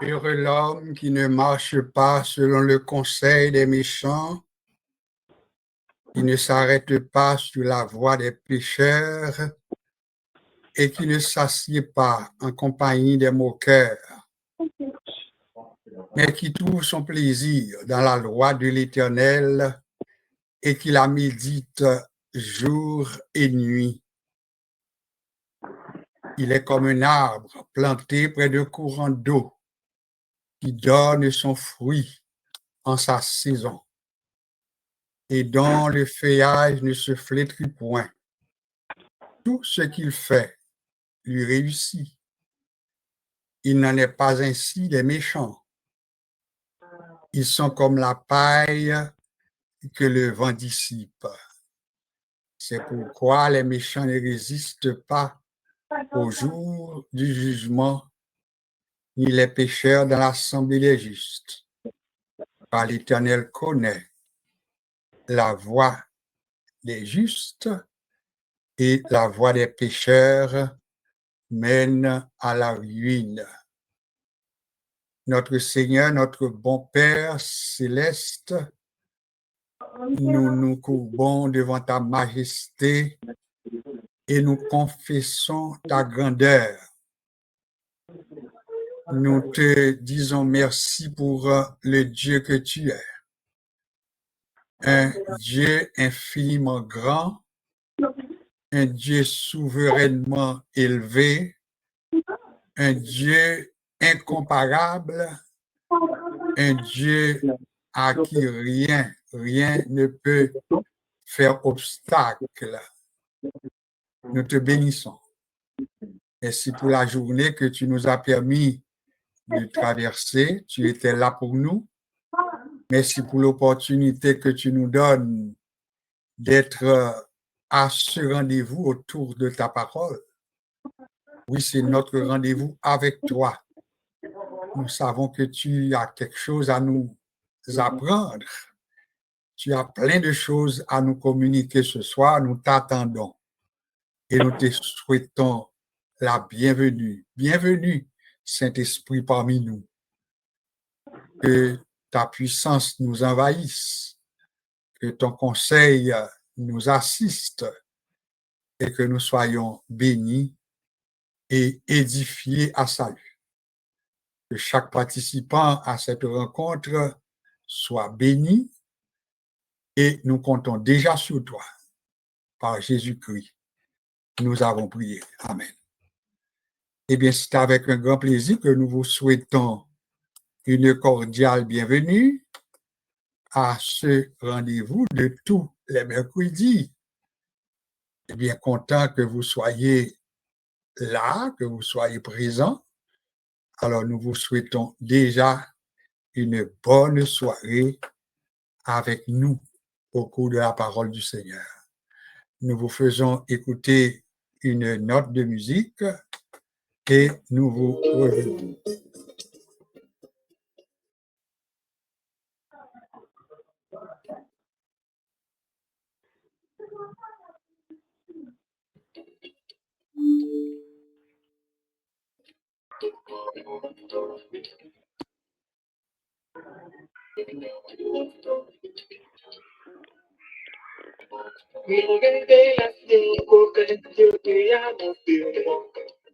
Heureux l'homme qui ne marche pas selon le conseil des méchants, qui ne s'arrête pas sur la voie des pécheurs et qui ne s'assied pas en compagnie des moqueurs, mais qui trouve son plaisir dans la loi de l'Éternel et qui la médite jour et nuit. Il est comme un arbre planté près de courants d'eau qui donne son fruit en sa saison et dont le feuillage ne se flétrit point. Tout ce qu'il fait lui réussit. Il n'en est pas ainsi des méchants. Ils sont comme la paille que le vent dissipe. C'est pourquoi les méchants ne résistent pas au jour du jugement, ni les pécheurs dans l'assemblée des justes. Car l'Éternel connaît la voie des justes et la voie des pécheurs mène à la ruine. Notre Seigneur, notre bon Père céleste, nous nous courbons devant ta majesté et nous confessons ta grandeur. Nous te disons merci pour le Dieu que tu es. Un Dieu infiniment grand, un Dieu souverainement élevé, un Dieu incomparable, un Dieu à qui rien ne peut faire obstacle. Nous te bénissons. Merci pour la journée que tu nous as permis de traverser. Tu étais là pour nous. Merci pour l'opportunité que tu nous donnes d'être à ce rendez-vous autour de ta parole. Oui, c'est notre rendez-vous avec toi. Nous savons que tu as quelque chose à nous apprendre. Tu as plein de choses à nous communiquer ce soir. Nous t'attendons et nous te souhaitons la bienvenue. Bienvenue, Saint-Esprit, parmi nous. Que ta puissance nous envahisse, que ton conseil nous assiste et que nous soyons bénis et édifiés à salut. Que chaque participant à cette rencontre soit béni et nous comptons déjà sur toi. Par Jésus-Christ, nous avons prié. Amen. Eh bien, c'est avec un grand plaisir que nous vous souhaitons une cordiale bienvenue à ce rendez-vous de tous les mercredis. Eh bien, content que vous soyez là, que vous soyez présents. Alors, nous vous souhaitons déjà une bonne soirée avec nous au cours de la parole du Seigneur. Nous vous faisons écouter une note de musique et nous vous revenons.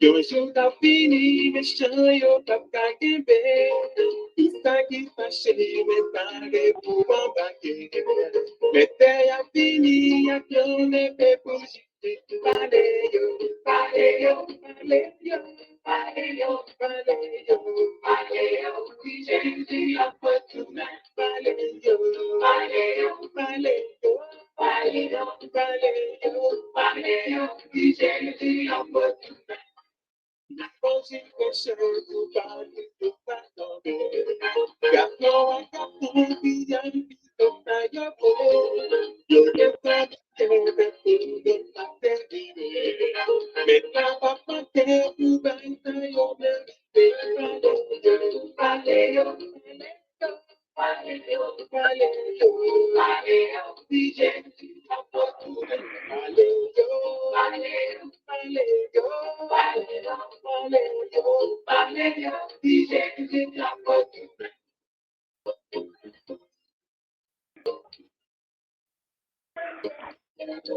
Yo tá fini, me chanho pra caguebe. Está aqui pra cheio, me pague por baque. Mete a fini, a clone, me puxa. Valeio, valeio, valeio, valeio, valeio, valeio. Gente, a fortuna, valeio, valeio, valeio, valeio, valeio, valeio. Gente, a fortuna.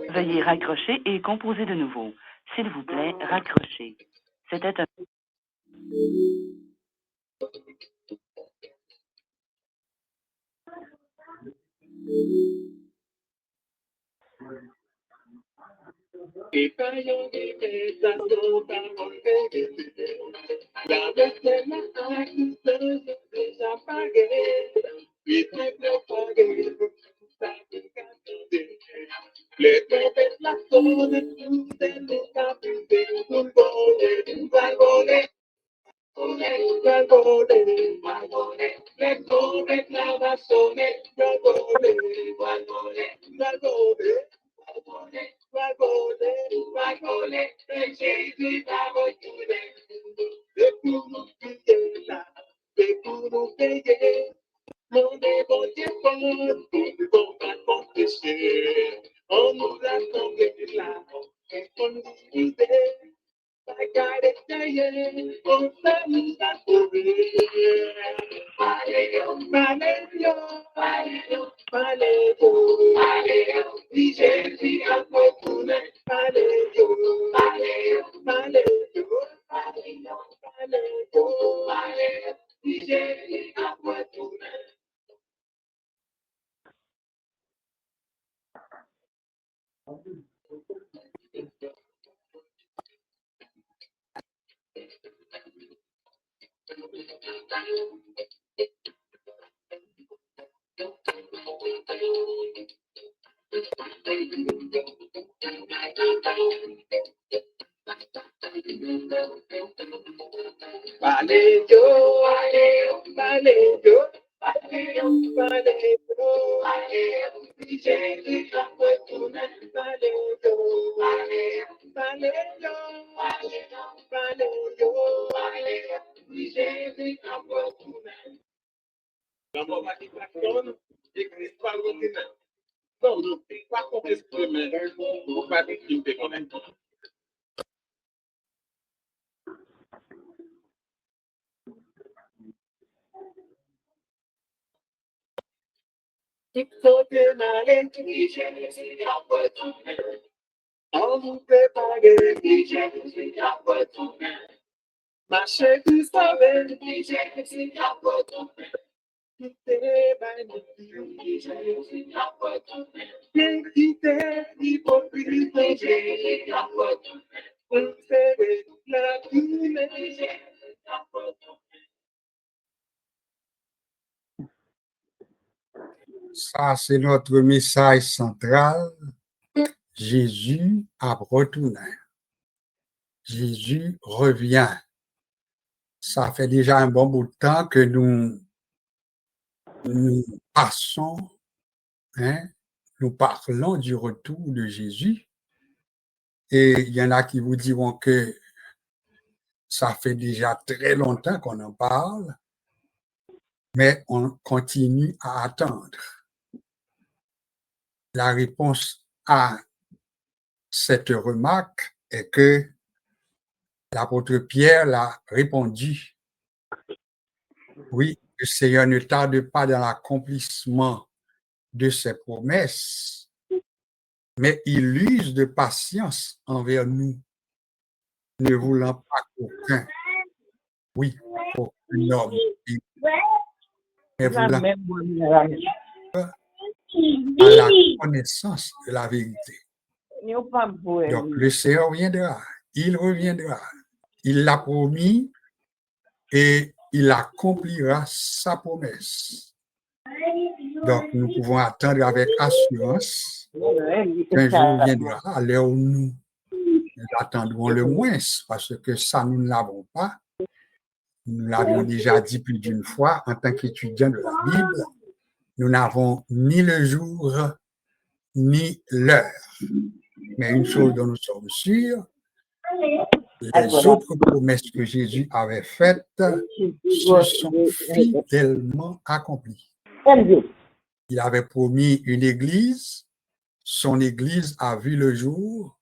Veuillez raccrocher et composer de nouveau. S'il vous plaît, raccrochez. C'était un... Ça, c'est notre message central. Jésus a retourné. Jésus revient. Ça fait déjà un bon bout de temps que nous passons, nous parlons du retour de Jésus. Et il y en a qui vous diront que ça fait déjà très longtemps qu'on en parle, mais on continue à attendre. La réponse à cette remarque est que l'apôtre Pierre l'a répondu Oui, le Seigneur ne tarde pas dans l'accomplissement de ses promesses, mais il use de patience envers nous, ne voulant pas qu'aucun, oui, qu'aucun homme, mais voulant à la connaissance de la vérité. Donc, le Seigneur viendra, il reviendra, il l'a promis et il accomplira sa promesse. Donc, nous pouvons attendre avec assurance qu'un jour viendra à l'heure où nous attendrons le moins, parce que ça, nous ne l'avons pas. Nous l'avions déjà dit plus d'une fois en tant qu'étudiants de la Bible, nous n'avons ni le jour ni l'heure. Mais une chose dont nous sommes sûrs, les autres promesses que Jésus avait faites se sont fidèlement accomplies. Il avait promis une église, son église a vu le jour.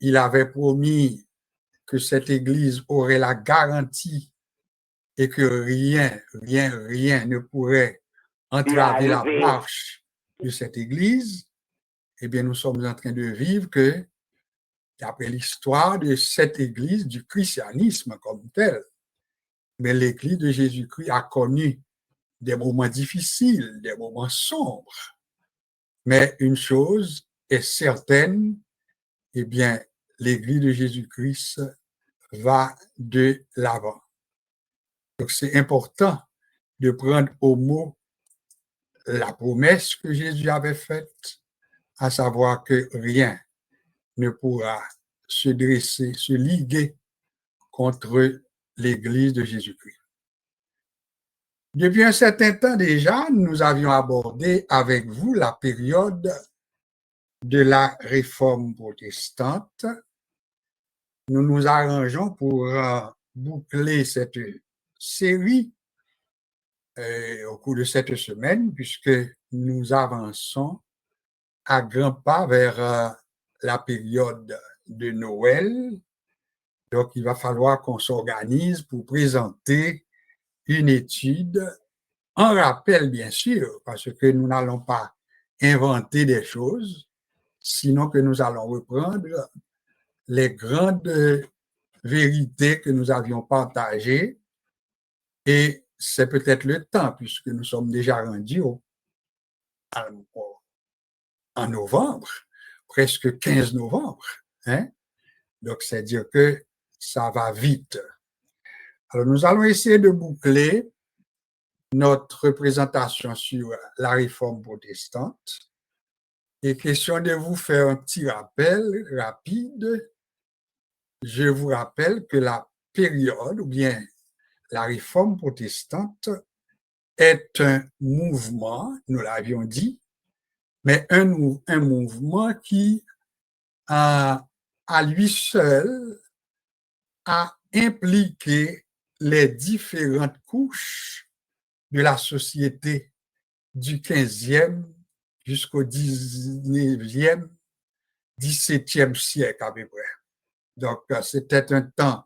Il avait promis que cette église aurait la garantie et que rien ne pourrait entraver la marche de cette église. Eh bien, nous sommes en train de vivre que, d'après l'histoire de cette église, du christianisme comme tel, mais l'église de Jésus-Christ a connu des moments difficiles, des moments sombres. Mais une chose est certaine, eh bien, l'église de Jésus-Christ va de l'avant. Donc, c'est important de prendre au mot la promesse que Jésus avait faite, à savoir que rien ne pourra se dresser, se liguer contre l'Église de Jésus-Christ. Depuis un certain temps déjà, nous avions abordé avec vous la période de la réforme protestante. Nous nous arrangeons pour boucler cette série au cours de cette semaine, puisque nous avançons à grands pas vers la période de Noël. Donc, il va falloir qu'on s'organise pour présenter une étude en rappel, bien sûr, parce que nous n'allons pas inventer des choses, sinon que nous allons reprendre les grandes vérités que nous avions partagées. Et c'est peut-être le temps, puisque nous sommes déjà rendus en novembre, presque 15 novembre. Hein? Donc, c'est-à-dire que ça va vite. Alors, nous allons essayer de boucler notre présentation sur la réforme protestante. Et question de vous faire un petit rappel rapide. Je vous rappelle que la période, ou bien la réforme protestante, est un mouvement, nous l'avions dit, mais un mouvement qui, à lui seul, a impliqué les différentes couches de la société du 15e jusqu'au 19e, 17e siècle à peu près. Donc, c'était un temps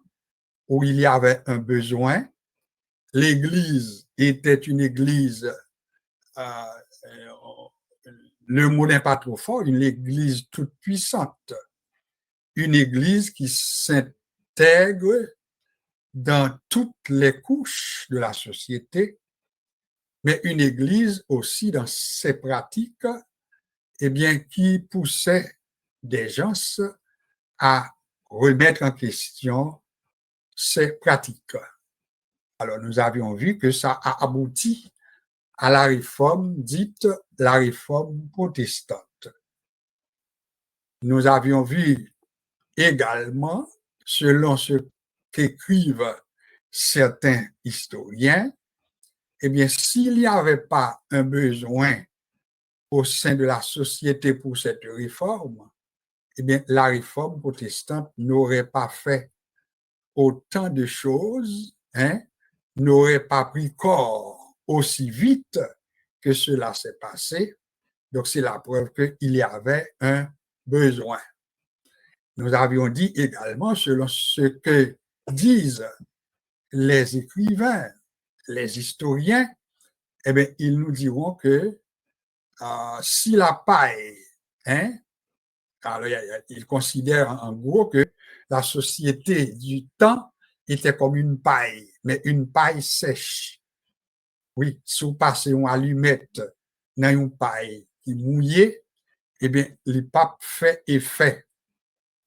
où il y avait un besoin. L'Église était une Église, le mot n'est pas trop fort, une Église toute puissante, une Église qui s'intègre dans toutes les couches de la société, mais une Église aussi dans ses pratiques, eh bien, qui poussait des gens à remettre en question ces pratiques. Alors, nous avions vu que ça a abouti à la réforme dite la réforme protestante. Nous avions vu également, selon ce qu'écrivent certains historiens, eh bien, s'il n'y avait pas un besoin au sein de la société pour cette réforme, eh bien, la réforme protestante n'aurait pas fait autant de choses, n'aurait pas pris corps aussi vite que cela s'est passé. Donc, c'est la preuve qu'il y avait un besoin. Nous avions dit également, selon ce que disent les écrivains, les historiens, eh bien, ils nous diront que si la paille, hein, alors ils considèrent en gros que la société du temps était comme une paille, mais une paille sèche. Oui, si vous passez une allumette dans une paille qui mouillée, eh bien, le pape fait effet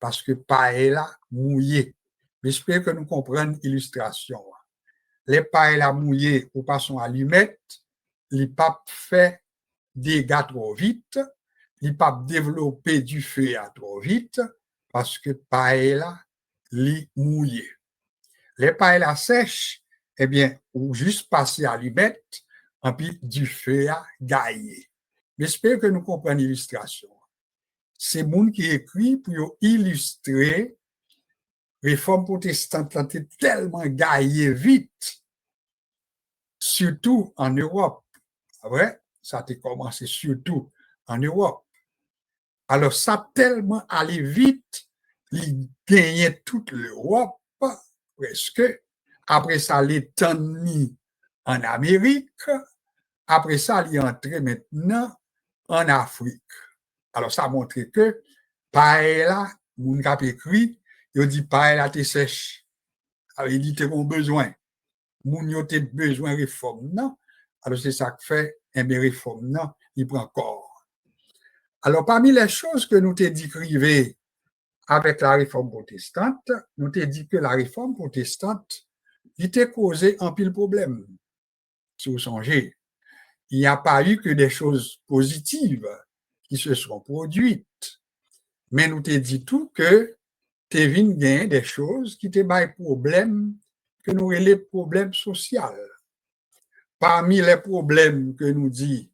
parce que paille là mouillée. J'espère que nous comprenons l'illustration. Les pailles là mouillées ou passons allumette, le pape fait dégâts trop vite, le pape développer du feu à trop vite parce que paille là li mouillé. Les pailles là sèches, eh bien, ou juste passer allumette, et puis du feu à gailler. J'espère que nous comprenons l'illustration. C'est monde qui écrit pour illustrer réforme protestante là tellement gaillé vite, surtout en Europe. Vrai, ça a commencé surtout en Europe. Alors ça tellement allé vite, il gagnait toute l'Europe presque. Après ça, il est mis en Amérique. Après ça, il est entré maintenant en Afrique. Alors ça montre que paella, mon cap écrit, il dit paella t'es sèche. Alors il dit t'es bon besoin. Moun yo t'es besoin réforme non. Alors c'est ça que fait un réforme non, il prend corps. Alors parmi les choses que nous t'ai décrivées avec la réforme protestante, nous t'ai dit que la réforme protestante il t'est causé un pile problème. Si vous songez, il n'y a pas eu que des choses positives qui se sont produites. Mais nous t'ai dit tout que t'es venu gagner des choses qui t'es des problèmes que nous les problèmes sociaux. Parmi les problèmes que nous dit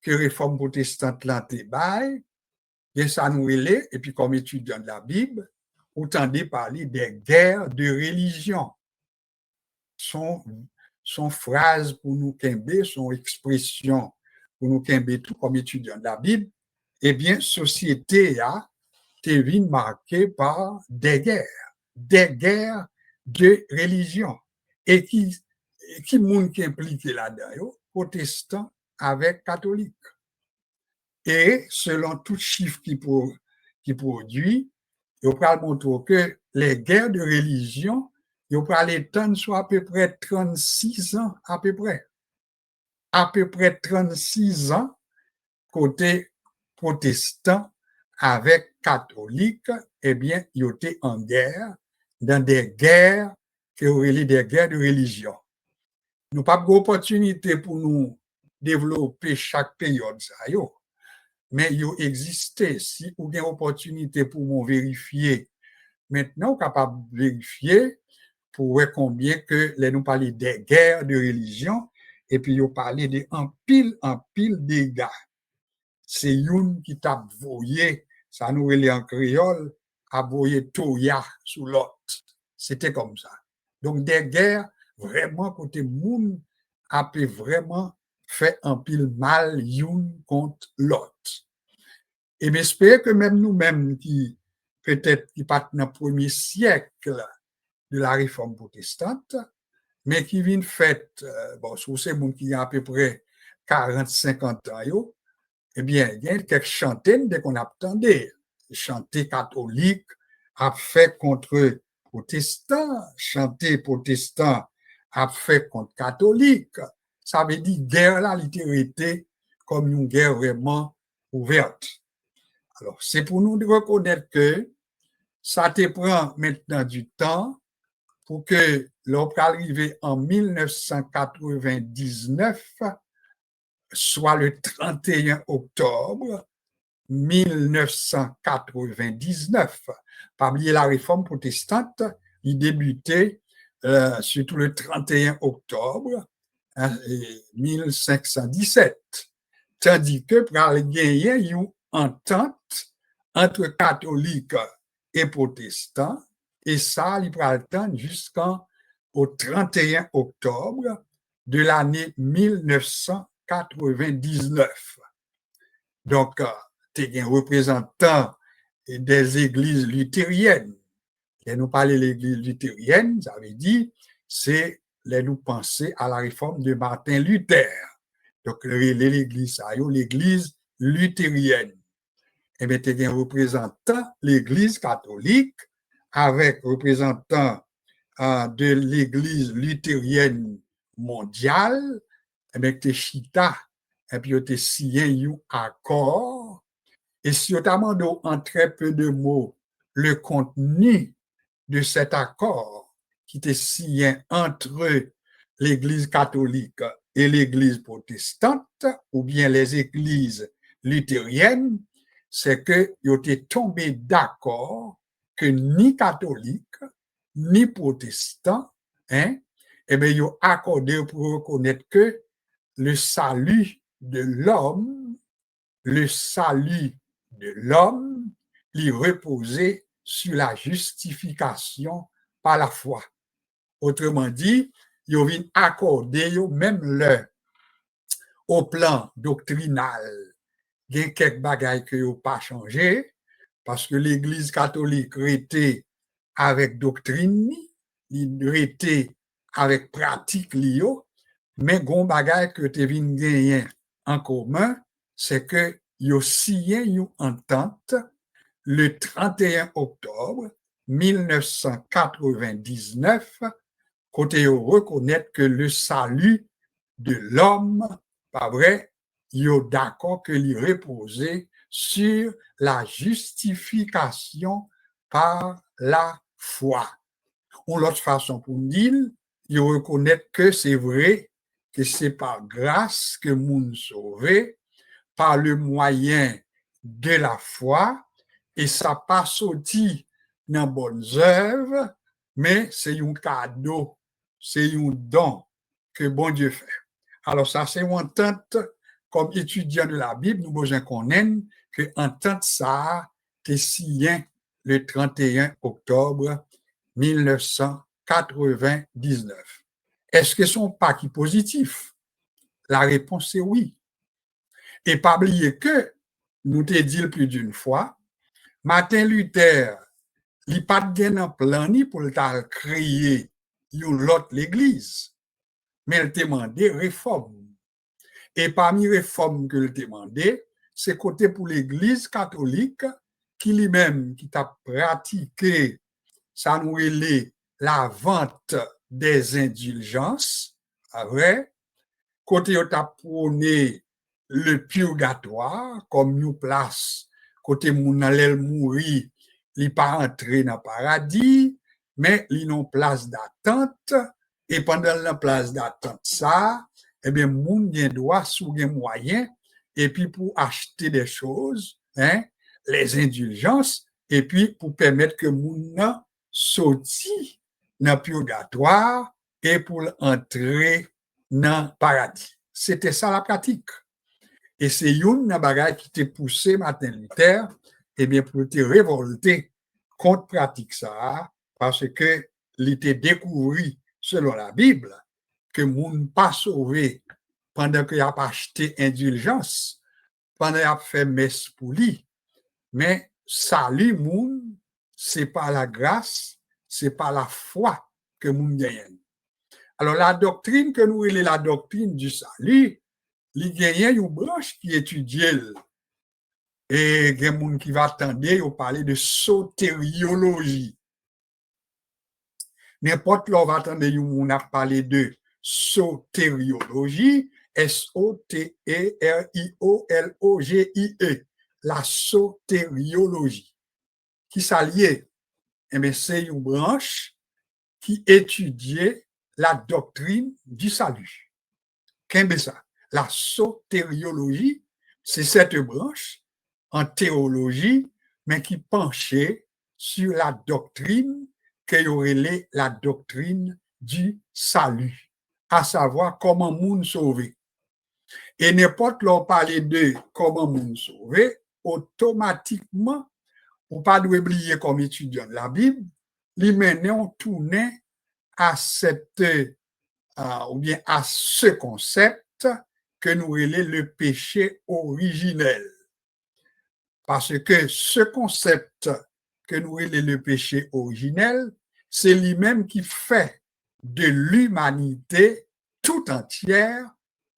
que réforme protestante là t'es bail, bien ça nous relève, et puis comme étudiant de la Bible, vous entendez parler des guerres de religion. Son phrase pour nous quimber, son expression pour nous quimber tout comme étudiant de la Bible, eh bien, société a été marquée par des guerres de religion. Et qui monde qui impliqué là-dedans, protestants avec catholiques. Et selon tout chiffre qui produit, il va montrer que les guerres de religion, il va les temps soit à peu près 36 ans à peu près. À peu près 36 ans côté protestant avec catholique, eh bien, ils étaient en guerre, dans des guerres qui auraient des guerres de religion. Nous n'avons pas d'opportunité pour nous développer chaque période, ça, mais il existait. Si vous avez une opportunité pour nous vérifier, maintenant, vous êtes capable de vérifier pour voir combien que nous parlons des guerres de religion et puis vous parlez de en pile dégâts. C'est une qui t'a voyé, ça nous relève en créole, a voyé Toya sous l'autre. C'était comme ça. Donc, des guerres, vraiment, côté moun, a pu vraiment fait un pile mal une contre l'autre. Et j'espère que même nous-mêmes qui, peut-être, qui partent dans le premier siècle de la réforme protestante, mais qui viennent fait, bon, sur ces gens qui ont à peu près 40-50 ans, eh bien, il y a quelques chantaines dès qu'on attendait. Chanter catholique a fait contre protestants, chanter protestant a fait contre catholique. Ça veut dire guerre la littérité comme une guerre vraiment ouverte. Alors, c'est pour nous de reconnaître que ça te prend maintenant du temps pour que l'on peut arriver en 1999, soit le 31 octobre 1999. Parmi la réforme protestante, il débutait surtout le 31 octobre 1517. Tandis que pour gagner une entente entre catholiques et protestants, et ça, il prend le temps jusqu'au 31 octobre de l'année 1999. Donc, tu es un représentant des églises luthériennes. Et nous parlons de l'église luthérienne, ça veut dire c'est nous penser à la réforme de Martin Luther. Donc, l'église, l'église luthérienne. Et bien, il y a un représentant l'église catholique avec représentant de l'église luthérienne mondiale. Et bien, tu chita, et puis tu signé un accord. Et si tu demandé en très peu de mots le contenu de cet accord qui était signé entre l'Église catholique et l'Église protestante, ou bien les églises luthériennes, c'est que ils étaient tombés d'accord que ni catholiques, ni protestants, eh bien, ils ont accordé pour reconnaître que le salut de l'homme, il reposait sur la justification par la foi. Autrement dit, ils ont accordé même leur au plan doctrinal. Il y a quelques bagailles qui n'ont pas changé parce que l'Église catholique était avec doctrine, il était avec pratique lio, mais gon bagaille que te vinn gagner en commun, c'est que yo signé une entente le 31 octobre 1999, côté yo reconnaître que le salut de l'homme, pas vrai, yo d'accord que il reposait sur la justification par la foi. Ou l'autre façon pour dire, ils reconnaissent que c'est vrai que c'est par grâce que nous sauvé, par le moyen de la foi, et ça pas sorti dans bonnes œuvres, mais c'est un cadeau, c'est un don que bon Dieu fait. Alors ça, c'est une entente, comme étudiant de la Bible, nous besoin qu'on aime que entente ça, est signé le 31 octobre 1999. Est-ce que son pas qui positif? La réponse est oui. Et pas oublier que, nous te dit plus d'une fois, Martin Luther, il n'a pas de un plan ni pour créer une autre l'église, mais il demandé réforme. Et parmi les réformes que il demandé, c'est côté pour l'église catholique qui lui-même, qui a pratiqué, ça nous est la vente des indulgences, vrai, côté on a prôné le purgatoire comme une place, côté moun allait mourir, il pas entrer dans le paradis, mais il une place d'attente, et pendant la place d'attente ça, eh bien, moun gen droit sous gen moyen, et puis pour acheter des choses, hein, les indulgences, et puis pour permettre que moun nan sorti dans le purgatoire et pour entrer dans le paradis. C'était ça la pratique. Et c'est une bagaille qui t'a poussé Martin Luther, eh bien, pour te révolter contre pratique ça, parce que il était découvert, selon la Bible, que moun pas sauvé pendant qu'il a acheté indulgence, pendant qu'il a fait messe pour lui. Mais salut moun, c'est pas la grâce, c'est pas la foi que moun gagne. Alors, la doctrine que nous avons, la doctrine du salut, il y a une branche qui étudie. Et il y a des gens qui va attendre parler de sotériologie. N'importe où on va attendre, on a parlé de sotériologie, S-O-T-E-R-I-O-L-O-G-I-E, la sotériologie. Qui s'allie, c'est une branche qui étudie la doctrine du salut. Qu'est-ce que ça? La sotériologie, c'est cette branche en théologie, mais qui penchait sur la doctrine qu'il y aurait la doctrine du salut, à savoir comment moun sauver. Et n'importe l'on parler de comment moun sauver, automatiquement, ou pas d'oublier comme étudiant de la Bible, les menons tourner à cette ou bien à ce concept que nous relève le péché originel. Parce que ce concept que nous relève le péché originel, c'est lui-même qui fait de l'humanité tout entière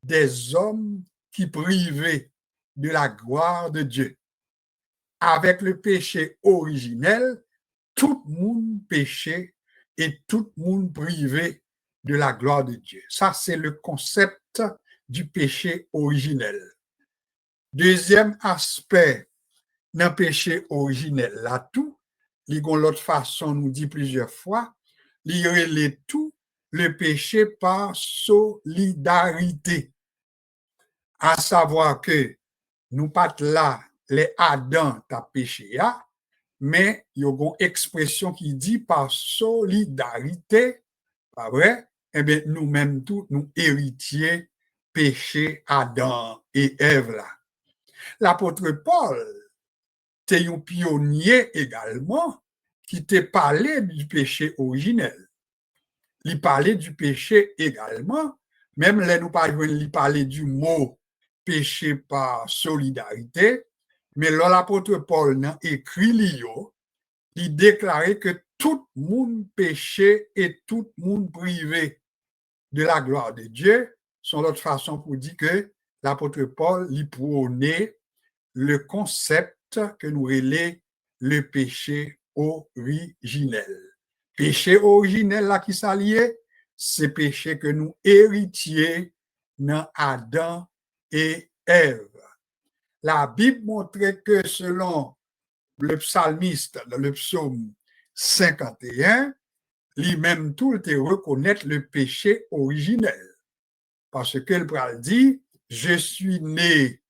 des hommes qui privaient de la gloire de Dieu. Avec le péché originel, tout le monde péchait et tout le monde privé de la gloire de Dieu. Ça, c'est le concept du péché originel. Deuxième aspect d'un péché originel, là tout, l'autre façon nous dit plusieurs fois, il tout le péché par solidarité. À savoir que nous pas là, les Adam t'as péché, mais il y a une expression qui dit par solidarité, pas vrai? Eh bien, nous-mêmes tous, nous héritiers péché Adam et Ève là. L'apôtre Paul, c'est un pionnier également qui t'a parlé du péché originel. Il parlait du péché également, même là nous pas il parlait du mot péché par solidarité, mais là l'apôtre Paul a écrit il déclarait que tout le monde péchait et tout le monde privé de la gloire de Dieu. C'est l'autre façon pour dire que l'apôtre Paul lui prônait le concept que nous relève le péché originel. Péché originel là qui s'alliait, c'est péché que nous héritiers dans Adam et Ève. La Bible montrait que selon le psalmiste dans le psaume 51, lui-même tout te reconnaître le péché originel. Parce que le pral dit, je suis né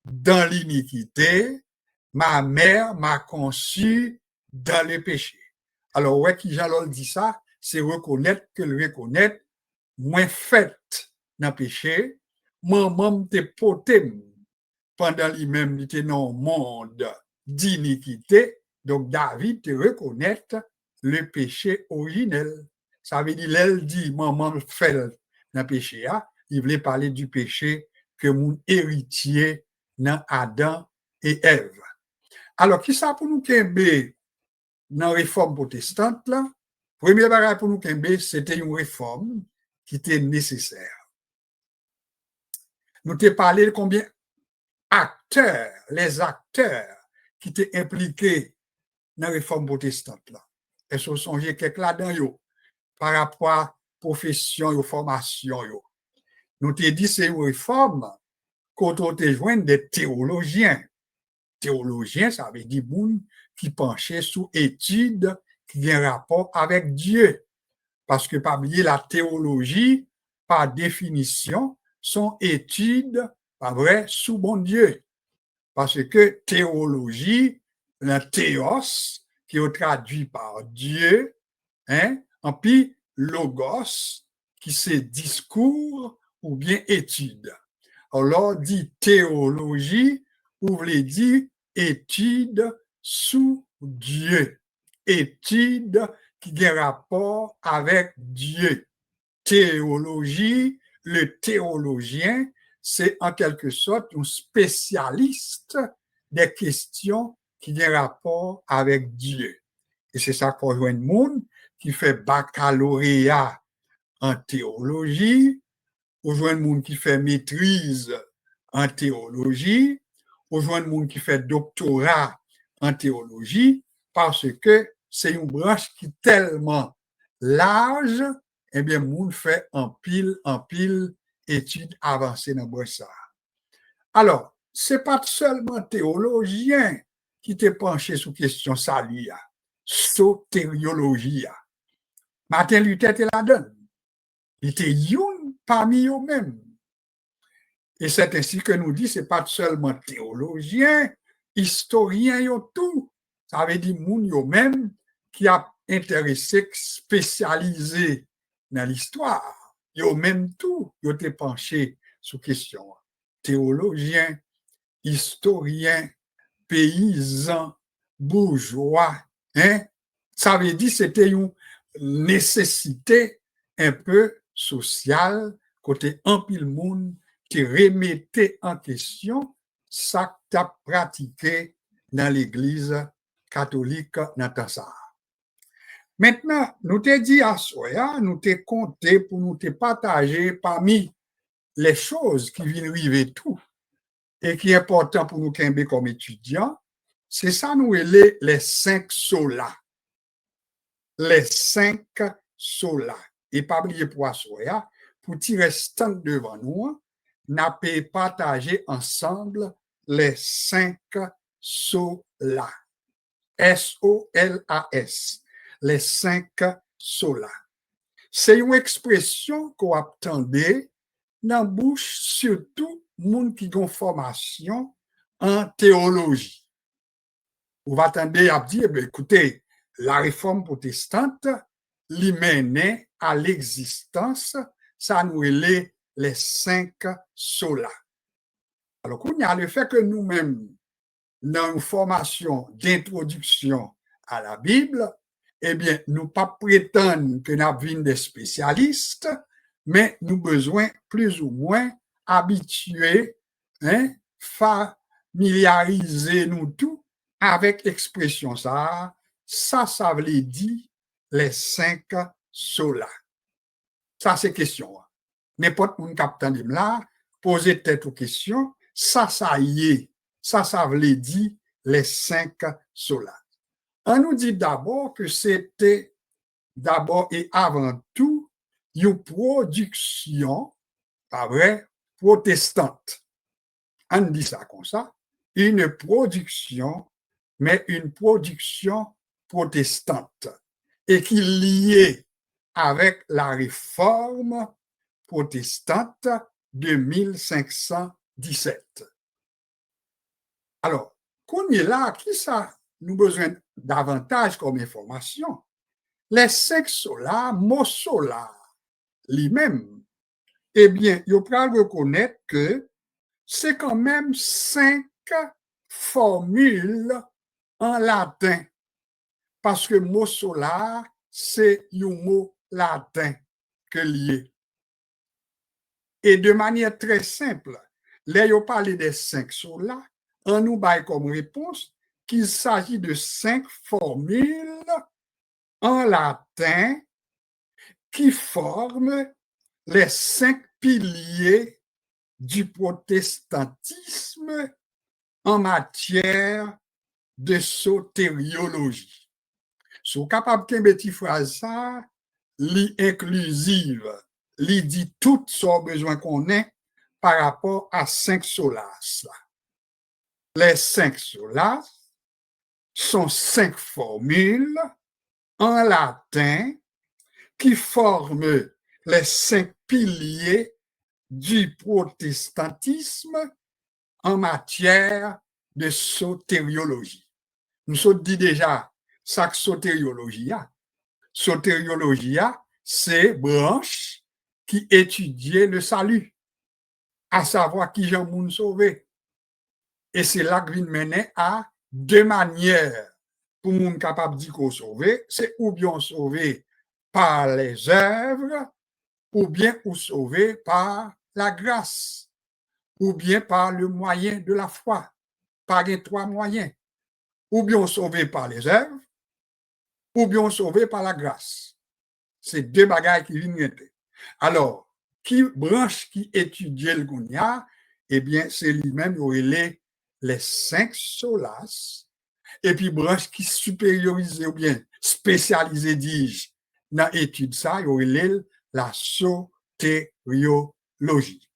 dans l'iniquité, ma mère m'a conçu dans le péché. Alors, ouais, qui Jean dit ça, c'est reconnaître que le reconnaître, moins fait dans le péché, maman te poté pendant lui-même, il était dans le monde d'iniquité. Donc, David te reconnaître le péché originel. Ça veut dire, elle dit, maman fait dans le péché, il voulait parler du péché que mon héritier dans Adam et Ève. Alors, qui ça pour nous kembe dans la réforme protestante là? Premier bagage pour nous kembe, c'était une réforme qui était nécessaire. Nous t'ai parlé de combien les acteurs qui étaient impliqués dans la réforme protestante là. Est-ce que vous songez quelque là-dedans yo par rapport à la profession et formation yo? Nous t'ai dit c'est une réforme quand on te joint des théologiens. Théologien, ça veut dire moun qui penchait sous études qui ont un rapport avec Dieu. Parce que, pas oublier, la théologie, par définition, sont études, pas vrai, sous bon Dieu. Parce que théologie, le théos, qui est traduit par Dieu, hein, en puis logos, qui c'est discours ou bien étude. Alors, dit théologie, ou voulez dire étude sous Dieu, étude qui a rapport avec Dieu. Théologie, le théologien, c'est en quelque sorte un spécialiste des questions qui ont rapport avec Dieu. Et c'est ça qu'on voit un monde qui fait baccalauréat en théologie, ou joint un monde qui fait maîtrise en théologie, ou joint un monde qui fait doctorat en théologie, parce que c'est une branche qui est tellement large, eh bien, le monde fait en pile études avancées dans ça. Alors, ce n'est pas seulement théologien qui t'est penché sur question salut, sotériologie. Martin Luther te la donne. Il était une parmi eux-mêmes. Et c'est ainsi que nous dit, ce n'est pas seulement théologien, historien, tout. Ça veut dire moun yo même qui a intéressé, spécialisé dans l'histoire. Yo même tout, yo te penché sur question. Théologien, historien, paysan, bourgeois, hein? Ça veut dire c'était une nécessité un peu sociale côté un pile monde qui remettait en question ça que tu as pratiqué dans l'église catholique dans ça. Maintenant, nous te dit à soi, nous te compté pour nous te partager parmi les choses qui viennent arriver tout et qui est important pour nous comme étudiants, c'est ça nous les 5 solas. Les 5 solas. Et pas oublier pour soi, pour tirer stand devant nous, n'a pas partager ensemble les 5 solas. S-O-L-A-S. Les 5 solas. C'est une expression qu'on attendait dans la bouche surtout monde qui ont formation en théologie. Vous va attendre à dire, écoutez, la réforme protestante l'y menait à l'existence, ça nous est les 5 solas. Alors, il y a le fait que nous-mêmes, dans une formation d'introduction à la Bible, eh bien, nous pas prétendre que nous avons des spécialistes, mais nous besoin plus ou moins habitués, familiariser nous tous avec l'expression ça veut dire les 5 solas. Ça, c'est question. N'importe où capitaine de là, poser tête aux questions, ça y est. Ça veut dire les 5 solas. On nous dit d'abord que c'était d'abord et avant tout une production, pas vrai, protestante. On dit ça comme ça, une production, mais une production protestante et qui est liée avec la réforme protestante de 1517. Alors, qu'on est là, qui ça nous besoin davantage comme information? Les 5 solas, mot solar, lui-même, eh bien, il faut reconnaître que c'est quand même 5 formules en latin. Parce que mot solar, c'est un mot latin que lié. Et de manière très simple, là, il parlé des 5 solas, on nous baille comme réponse qu'il s'agit de 5 formules en latin qui forment les 5 piliers du protestantisme en matière de sotériologie. Si vous êtes capable de mettre phrase ça, l'inclusive, li dit tout ce besoin qu'on ait par rapport à 5 solas. Les 5 solas sont 5 formules en latin qui forment les 5 piliers du protestantisme en matière de sotériologie. Nous sommes dit déjà, ça sotériologie, c'est branche qui étudiait le salut, à savoir qui Jean moun sauvé. Et c'est là que vient mener à 2 manières pour moun capable de qu'on sauvé, c'est ou bien sauvé par les œuvres, ou bien ou sauvé par la grâce, ou bien par le moyen de la foi, par les 3 moyens, ou bien sauvé par les œuvres, ou bien sauvé par la grâce. C'est 2 bagages qui viennent. Alors, qui branche qui étudie le Gounia, eh bien, c'est lui-même les 5 solas, et puis branche qui supériorisé ou bien spécialisé, dis-je, dans l'étude ça, il y a la sotériologie.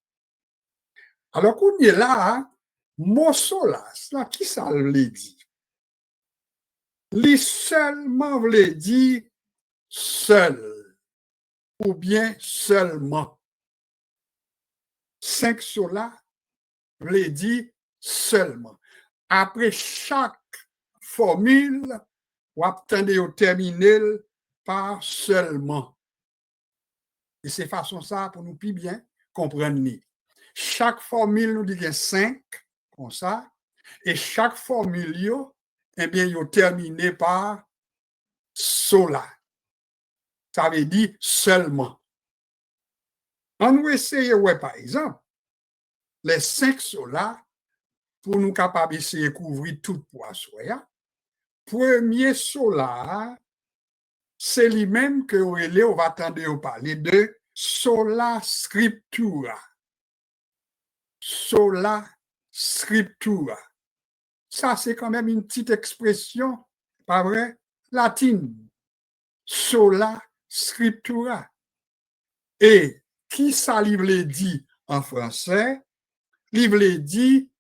Alors qu'on est là, mot solas, là, qui ça veut dire? Les seulement veut dire seul, ou bien seulement. 5 solas veut dire seulement. Après chaque formule, on attendez au terminer par seulement. Et c'est façon ça pour nous plus bien comprendre. Chaque formule nous dit qu'il y a 5, comme ça, et chaque formule, eh bien, il est terminé par sola. Ça veut dire seulement. On va essayer, par exemple, les 5 solas, pour nous capables d'essayer de couvrir tout poisson. Premier sola, c'est lui-même que on va attendre parler de sola scriptura. Sola scriptura. Ça, c'est quand même une petite expression, pas vrai, latine. Sola scriptura. Et qui ça livre dit en français? Livre dit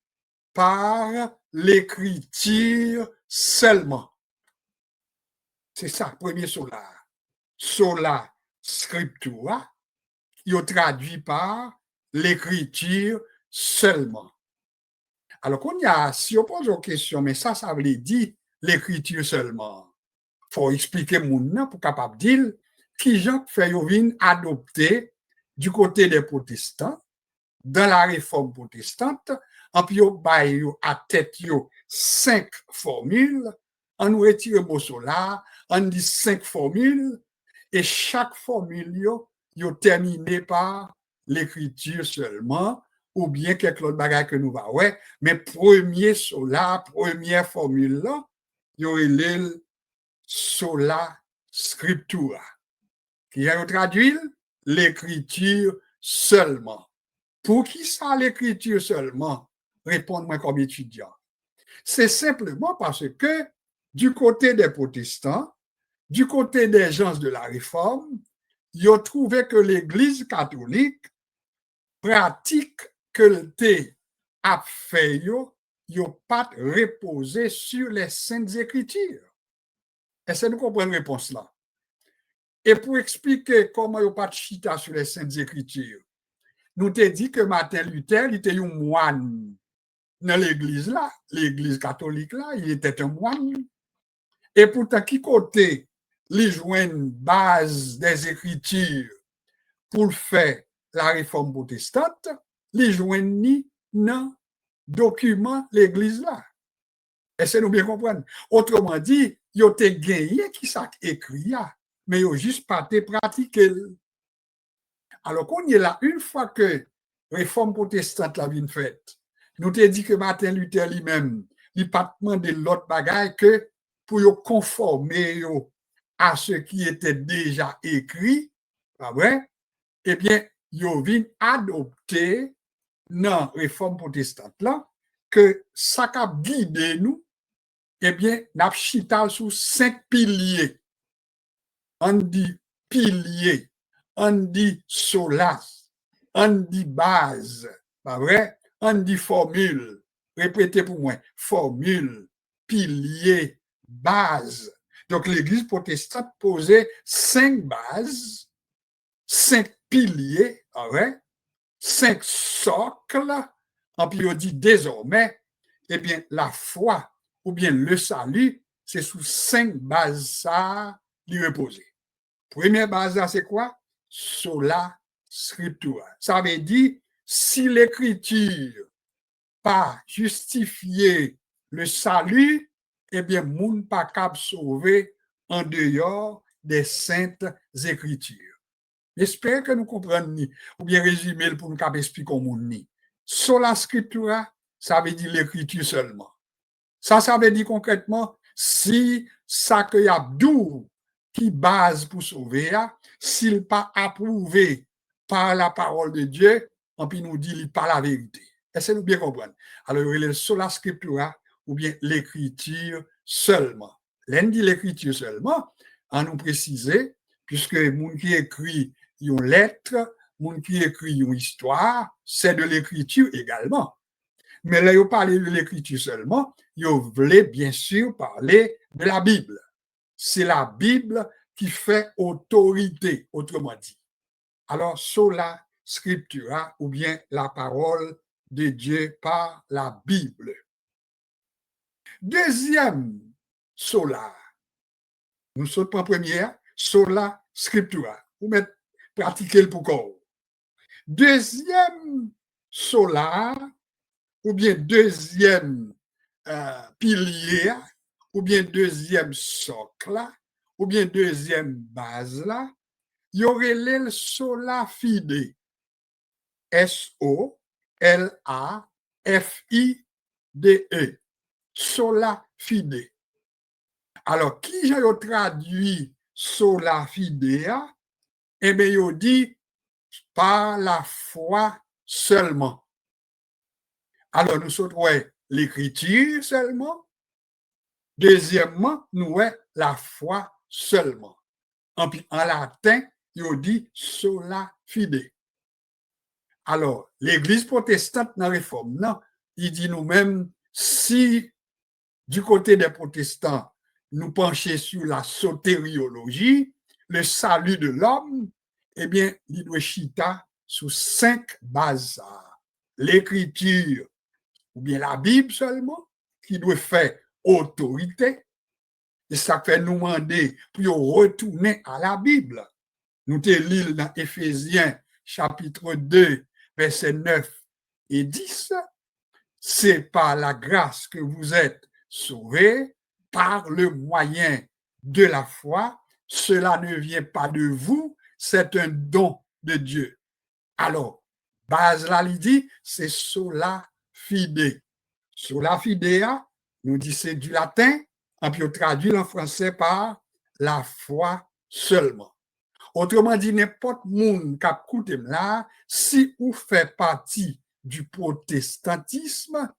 par l'écriture seulement. C'est ça, premier sola. Sola scriptura, il traduit par l'écriture seulement. Alors, si on pose une question, mais ça veut dire l'écriture seulement. Il faut expliquer mon pour capable dire qui Jean fait adopter du côté des protestants dans la réforme protestante, en puis à tête 5 formules, on nous retire le mot sola, on dit 5 formules, et chaque formule yo terminé par l'écriture seulement, ou bien quelque autre bagage que nous va ouais, mais premier sola, première formule là, yo relève sola scriptura, qui a traduit l'écriture seulement. Pour qui ça l'écriture seulement? Répondez-moi comme étudiant. C'est simplement parce que du côté des protestants, du côté des gens de la réforme, ils ont trouvé que l'Église catholique pratique que le thé a fait, ils n'ont pas reposé sur les saintes écritures. Est-ce que nous comprenons la réponse là? Et pour expliquer comment ils n'ont pas chita sur les saintes écritures, nous t'ai dit que Martin Luther, il était un moine dans l'église là, l'église catholique là, il était un moine. Et pourtant, qui côté les joignent base des écritures pour faire la réforme protestante, les joignent ni dans document l'église là. Est-ce que nous bien comprendre? Autrement dit, ils ont gagné qui ça écrit, mais ils n'ont juste pas pratiqué. Alors qu'on y est là, une fois que réforme protestante l'a bien faite, nous t'ai dit que Martin Luther lui-même, il n'a pas demandé l'autre bagaille que pour conformer à ce qui était déjà écrit, pas vrai? Eh bien, il vient adopter dans la réforme protestante là que ça a guidé nous, eh bien, n'a chita sous 5 piliers. On dit piliers, on dit solas, on dit base, pas vrai? On dit formule. Répétez pour moi. Formule, pilier, base. Donc, l'Église protestante posait 5 bases, 5 piliers, pas vrai? 5 socles. En puis, on dit désormais, eh bien, la foi ou bien le salut, c'est sous 5 bases ça, lui reposer. Première base, c'est quoi? Sola scriptura. Ça veut dire, si l'écriture pas justifié le salut, eh bien, moun pas capable sauver en dehors des saintes écritures. J'espère que nous comprenons, ou bien résumer pour nous expliquer au monde. Sola scriptura, ça veut dire l'écriture seulement. Ça veut dire concrètement, si ça que y a d'où qui base pour sauver, s'il pas approuvé par la parole de Dieu, on peut nous dire pas la vérité. Est-ce que nous bien comprendre? Alors, il est sola scriptura ou bien l'écriture seulement. L'un dit l'écriture seulement, à nous préciser, puisque moun qui écrit une lettre, moun qui écrit une histoire, c'est de l'écriture également. Mais là, il parle de l'écriture seulement, il voulait bien sûr parler de la Bible. C'est la Bible qui fait autorité, autrement dit. Alors, sola scriptura, ou bien la parole de Dieu par la Bible. Deuxième sola, nous sommes en première, sola scriptura. Vous mettez pratiquer le pourquoi. Deuxième sola, ou bien deuxième pilier, ou bien deuxième socle, ou bien deuxième base là, il y aurait le sola fide. S-O-L-A-F-I-D-E. Sola fide. Alors, qui j'ai traduit sola fidea, eh bien, il dit par la foi seulement. Alors, nous sommes l'écriture seulement. Deuxièmement, nous avons la foi seulement. En latin, il dit sola fide. Alors, l'Église protestante dans la réforme, non, il dit nous-mêmes, si du côté des protestants, nous penchons sur la sotériologie, le salut de l'homme, eh bien, il doit chita sous 5 bases. L'écriture, ou bien la Bible seulement, qui doit faire autorité, et ça fait nous demander pour retourner à la Bible. Nous te lisons dans Éphésiens chapitre 2, versets 9 et 10. C'est par la grâce que vous êtes sauvés, par le moyen de la foi. Cela ne vient pas de vous, c'est un don de Dieu. Alors, base là, il dit, c'est sola fide. Sola fidea, nous dit c'est du latin, et puis on traduit en français par la foi seulement. Autrement dit, n'importe monde qui a écouté là, si vous faites partie du protestantisme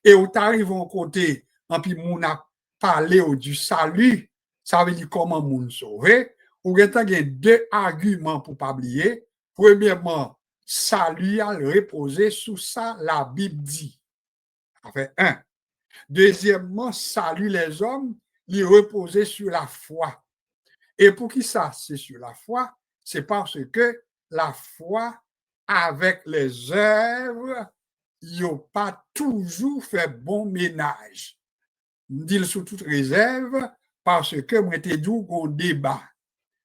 et vous arrivez au côté, et puis vous a parlé du salut, ça veut dire comment vous sauver. Vous avez 2 arguments pour ne pas oublier. Premièrement, salut a reposé sous ça, la Bible dit. Enfin, 1. Deuxièmement, salut les hommes, il reposait sur la foi. Et pour qui ça, c'est sur la foi? C'est parce que la foi, avec les œuvres, il n'a pas toujours fait bon ménage. Je dis sous toute réserve, parce que moi, je dit qu'on débat.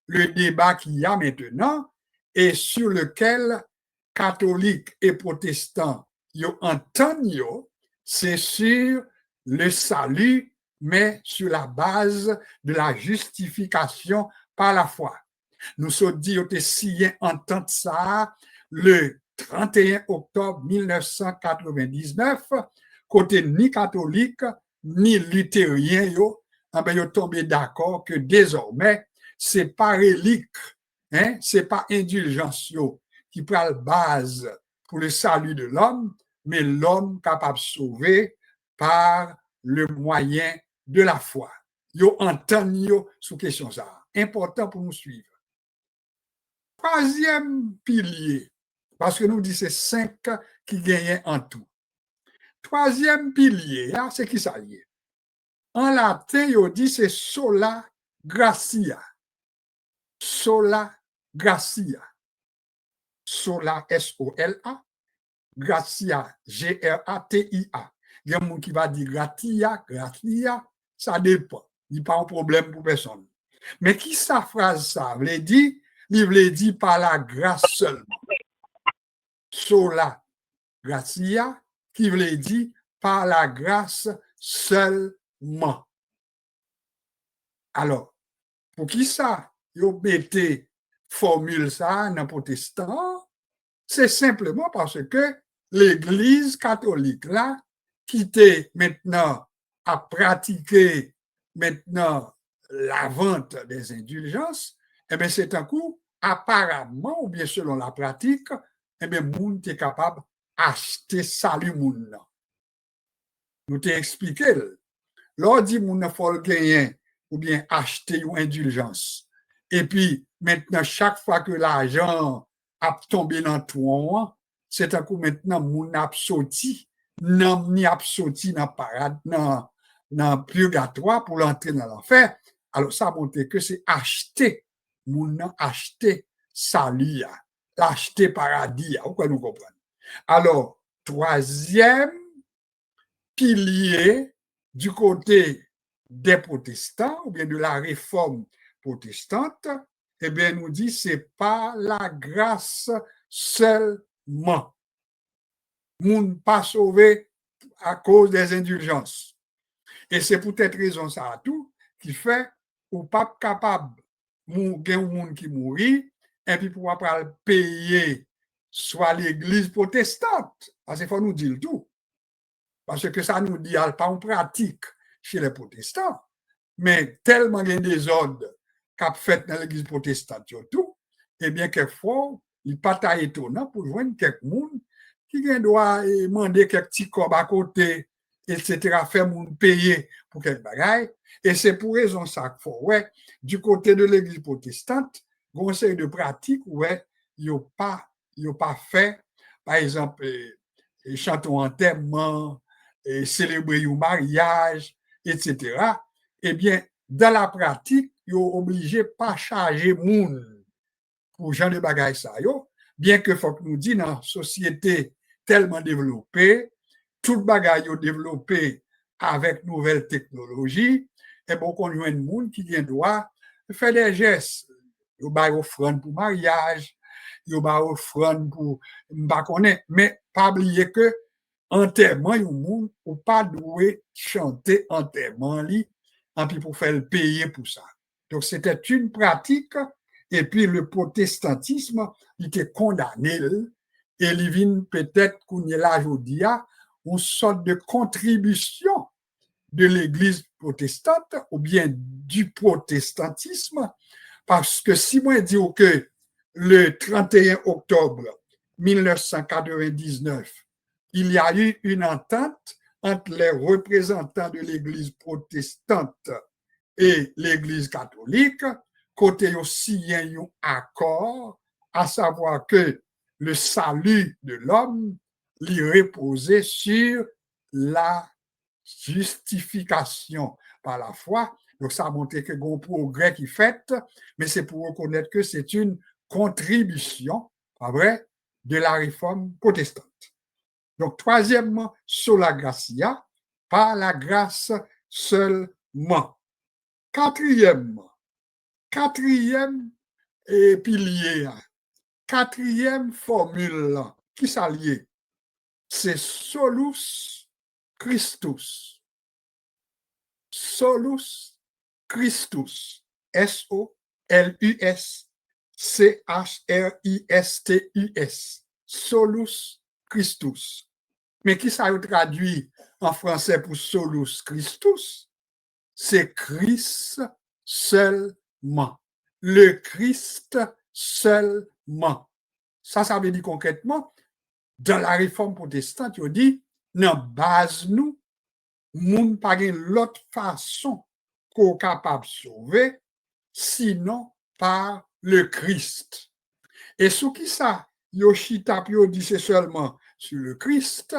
Le débat qu'il y a maintenant est sur lequel catholiques et protestants entendent, c'est sur le salut, mais sur la base de la justification par la foi. Nous sommes dit que si on entend ça le 31 octobre 1999, côté ni catholique, ni luthérien, yo tombé d'accord que désormais, c'est pas relique, hein, c'est pas indulgence qui prend la base pour le salut de l'homme, mais l'homme capable de sauver par le moyen de la foi. Yo entendent sous question ça. Important pour nous suivre. Troisième pilier, parce que nous disons c'est 5 qui gagnent en tout. Troisième pilier, c'est qui ça y est? En latin, on dit c'est sola gratia. Sola gratia. Sola, S-O-L-A. Gratia, G-R-A-T-I-A. Il y a un monde qui va dire gratia, ça dépend. Il n'y a pas de problème pour personne. Mais qui sa phrase ça veut dire? Il veut dire par la grâce seulement. Sola gratia, qui veut dire par la grâce seulement. Alors, pour qui ça? Vous mettez formule ça dans protestant, c'est simplement parce que l'Église catholique là, qui était maintenant à pratiquer maintenant la vente des indulgences, eh bien c'est un coup, apparemment, ou bien selon la pratique, eh bien, moun est capable d'acheter salut moun. Nous t'ai expliqué, l'on dit moun faut le gagner ou bien acheter une indulgence. Et puis, maintenant, chaque fois que l'argent a tombé dans le trou, c'est un coup maintenant, moun a sorti, ni a sorti dans parade, dans le purgatoire pour l'entrer dans l'enfer. Alors, ça montre que c'est acheter, moun a acheté salut, l'acheter paradis, pourquoi nous comprenons? Alors, troisième pilier du côté des protestants ou bien de la réforme protestante, eh bien, nous dit c'est pas la grâce seulement. Moun pas sauvé à cause des indulgences. Et c'est pour cette raison ça à tout qui fait ou pas capable de moun qui mourit et puis pour après payer soit l'église protestante. Parce qu'il faut nous dire tout. Parce que ça nous dit pas en pratique chez les protestants. Mais tellement il y a des ordres qu'a fait dans l'église protestante tout, eh bien, quelquefois, il n'est pas étonnant pour joindre quelqu'un qui doit demander quelques petits corps à côté, etc., faire mon payer pour quelque bagaille. Et c'est pour raison ça qu'il ouais, du côté de l'église protestante, conseil de pratique, ouais, il n'y a pas fait, par exemple, chanter en enterrement, célébrer un mariage, etc. Eh bien, dans la pratique, ils sont obligés de pas charger moun pour genre de bagaille ça yo, bien que faut que nous dit dans société tellement développée, tout bagaille yo développé avec nouvelles technologies, et bon qu'on joue un monde qui vient droit faire des gestes, yo ba offrande pour mariage, yo ba offrande pour pas connaître, mais pas oublier que enterrement yon monde ou pas doué chanter enterrement li, en puis pour faire le payer pour ça. Donc c'était une pratique. Et puis le protestantisme, il était condamné et il vient peut-être qu'on est là aujourd'hui une sorte de contribution de l'Église protestante ou bien du protestantisme, parce que si moi je dis que le 31 octobre 1999, il y a eu une entente entre les représentants de l'Église protestante et l'Église catholique, côté aussi un accord, à savoir que le salut de l'homme lui reposait sur la justification par la foi. Donc, ça a montré que bon progrès qui fait, mais c'est pour reconnaître que c'est une contribution, pas vrai, de la réforme protestante. Donc, troisièmement, sola gratia, par la grâce seulement. Quatrième pilier, quatrième formule qui s'allie, c'est solus Christus. Solus Christus. S-O-L-U-S-C-H-R-I-S-T-U-S. Solus Christus. Mais qui ça traduit en français pour solus Christus? C'est Christ seulement. Le Christ seulement. Ça veut dire concrètement, dans la réforme protestante, il dit, dans base nous, moun pas l'autre façon qu'on est capable de sauver, sinon par le Christ. Et ce qui ça, Yoshita Pio dit c'est seulement sur le Christ,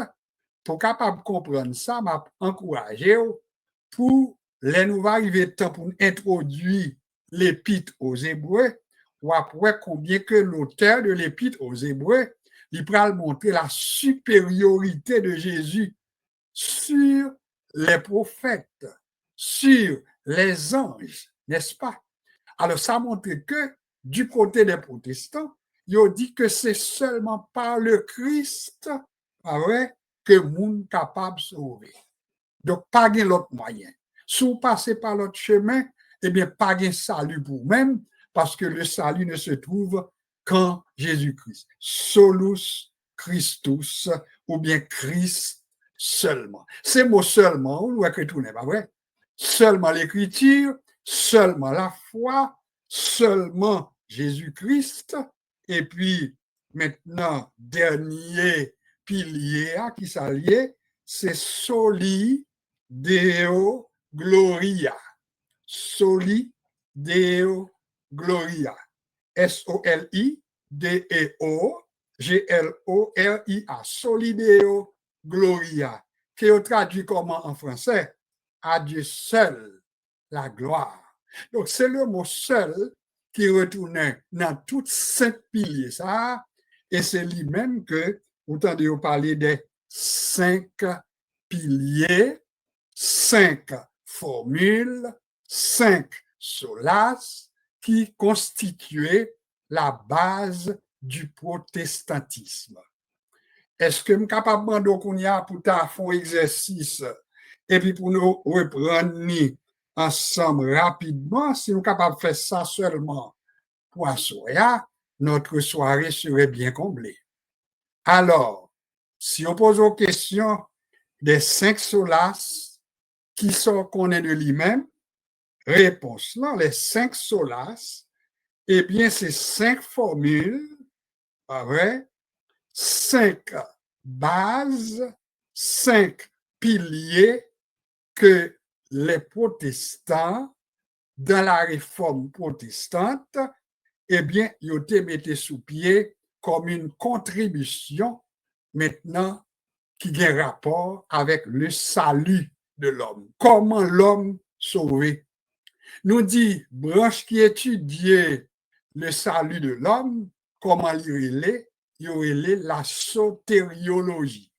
pour capable de comprendre ça, m'a encouragé pour les nouveaux arrivés temps pour introduire l'épître aux Hébreux, ou après combien que l'auteur de l'épître aux Hébreux, il pourra montrer la supériorité de Jésus sur les prophètes, sur les anges, n'est-ce pas? Alors, ça montre que du côté des protestants, ils ont dit que c'est seulement par le Christ que le monde est capable de sauver. Donc, pas de l'autre moyen. Si vous passez par l'autre chemin, eh bien, pas de salut pour vous-même, parce que le salut ne se trouve qu'en Jésus-Christ. Solus Christus, ou bien Christ seulement. Ces mots seulement, on voit que tout n'est pas vrai. Seulement l'écriture, seulement la foi, seulement Jésus-Christ, et puis maintenant, dernier pilier qui s'allie, c'est soli Deo Gloria. Soli Deo Gloria. S-O-L-I-D-E-O G-L-O-R-I-A. Soli Deo Gloria. Qui est traduit comment en français? À Dieu seul la gloire. Donc, c'est le mot seul qui retournait dans toutes cinq piliers, ça, et c'est lui-même que, vous entendez parler des 5 piliers, 5 formules, 5 solas qui constituaient la base du protestantisme. Est-ce que je suis capable de demander pour faire un exercice et puis pour nous reprendre ensemble rapidement, si nous sommes capables de faire ça seulement pour assurer, notre soirée serait bien comblée. Alors, si on pose aux questions des 5 solas qui sont connus de lui-même, réponse là, les 5 solas, eh bien, c'est 5 formules, pas vrai? 5 bases, 5 piliers que les protestants, dans la réforme protestante, eh bien, ils ont été mis sous pied comme une contribution maintenant qui a un rapport avec le salut de l'homme. Comment l'homme sauvé? Nous dit, branche qui étudiait le salut de l'homme, comment il relait la sotériologie.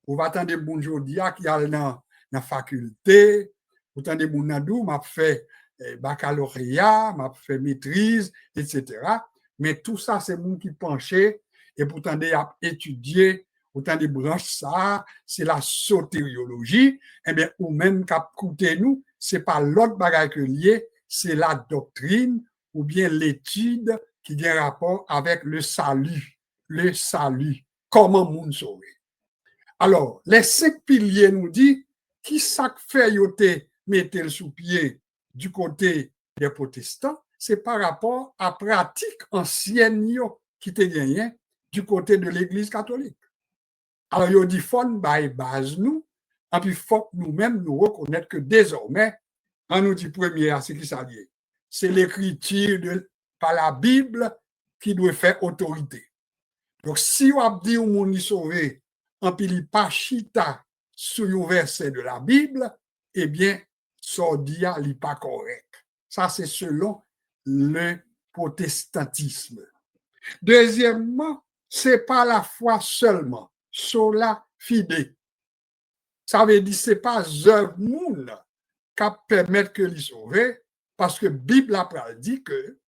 Vous attendez bon jodi qui a dans la faculté, vous attendez bon nadou m'a fait baccalauréat, m'a fait maîtrise, etc. Mais tout ça c'est monde qui penchait et pourtant a étudié autant des branches ça, c'est la sotériologie, et bien ou même cap coûter nous, c'est pas l'autre bagage que lié, c'est la doctrine ou bien l'étude qui a un rapport avec le salut, comment monde sauver. Alors, les 5 piliers nous disent qui ça fait yoté mettre le sous pied du côté des protestants, c'est par rapport à pratique ancienne qui était gagné du côté de l'Église catholique. Alors, il dit faut by base nous, et puis faut nous-mêmes nous reconnaître que désormais, on nous dit premier, c'est qui ça dit? C'est l'écriture par la Bible qui doit faire autorité. Donc, si on dit au monde sauvé, en pili pas chita sur un verset de la Bible, eh bien, ça dit n'est pas correct. Ça, c'est selon le protestantisme. Deuxièmement, c'est pas la foi seulement, sola fide. Ça veut dire c'est pas œuvre monde qui permettre que les sauver, parce que la Bible a dit que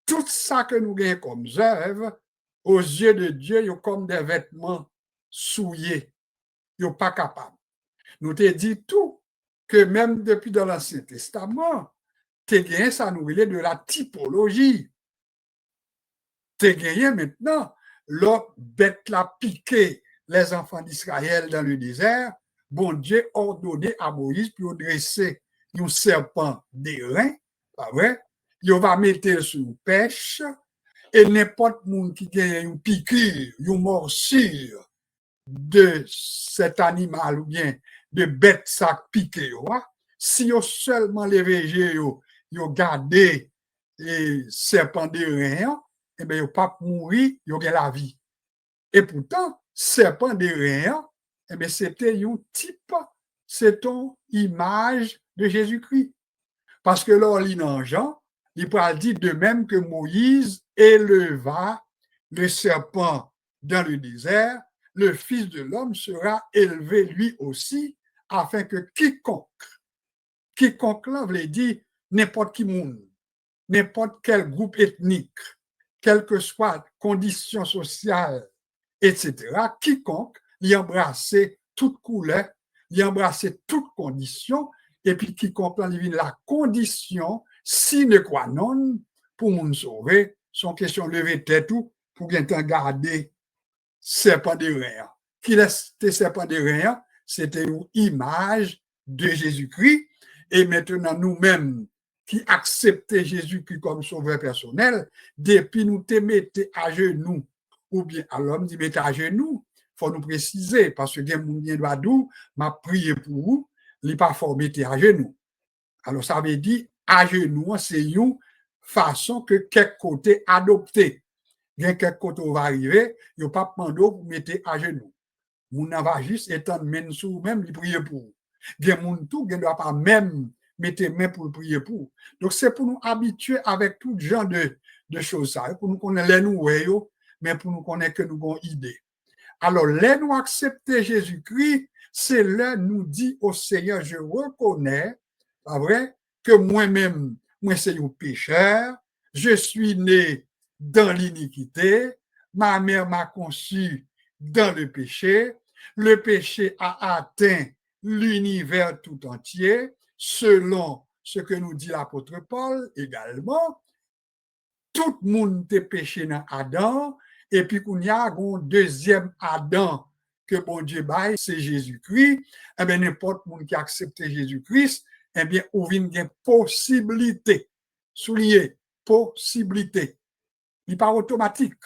tout ça que nous gagnons comme œuvre, aux yeux de Dieu, ils sont comme des vêtements souillés. Ils sont pas capables. Nous te dit tout, que même depuis dans l'Ancien Testament, tu gagné ça nous relève de la typologie. Tu gagné maintenant, l'autre bête l'a piqué les enfants d'Israël dans le désert, bon Dieu ordonné à Moïse pour dresser un serpent d'airain, pas vrai? Il va mettre sous pêche, et n'importe monde qui a une piqûre, une morsure de cet animal ou bien de bête ça piqué, si vous seulement les végés, vous gardez les serpents d'airain, eh bien, vous pas mourir, vous avez la vie. Et pourtant, serpent d'airain, eh bien, c'était un type, c'est une image de Jésus-Christ. Parce que là, on lit dans Jean, il parle dit de même que Moïse éleva le serpent dans le désert, le Fils de l'homme sera élevé lui aussi, afin que quiconque là veut dire n'importe qui monde, n'importe quel groupe ethnique, quelle que soit la condition sociale, etc., quiconque y embrasser toute couleur, y embrasser toute condition, et puis quiconque la condition sine qua non pour nous sauver, son question lever tête tout pour bien garder serpent d'airain. Qui était serpent d'airain, c'était une image de Jésus-Christ, et maintenant nous-mêmes qui acceptons Jésus-Christ comme sauveur personnel, depuis nous te mettez à genoux, ou bien à l'homme dit mettez à genoux, il faut nous préciser, parce que bien mon bien doit d'où, m'a prié pour vous, il n'est pas fort mettez à genoux. Alors ça veut dire à genoux, c'est une façon que quelque côté adopté. Bien quelque côté va arriver, il n'y a pas de mando pour mettre à genoux. Mon va juste étendre main sous même, il prier pour vous. Bien mon tout, il ne doit pas même mettre main pour prier pour. Donc c'est pour nous habituer avec tout genre de choses ça, pour nous connaître les nous, mais pour nous connaître que nous avons idée. Alors, les nous accepter Jésus-Christ, c'est là nous dit au Seigneur, je reconnais, pas vrai, que moi-même, moi c'est un pécheur, je suis né dans l'iniquité, ma mère m'a conçu dans le péché a atteint l'univers tout entier, selon ce que nous dit l'apôtre Paul également. Tout le monde est péché dans Adam, et puis qu'on y a un deuxième Adam que bon Dieu baille, c'est Jésus-Christ. Eh bien, n'importe monde qui accepte Jésus-Christ, eh bien, ou vient une possibilité, souligner, possibilité. Il n'est pas automatique.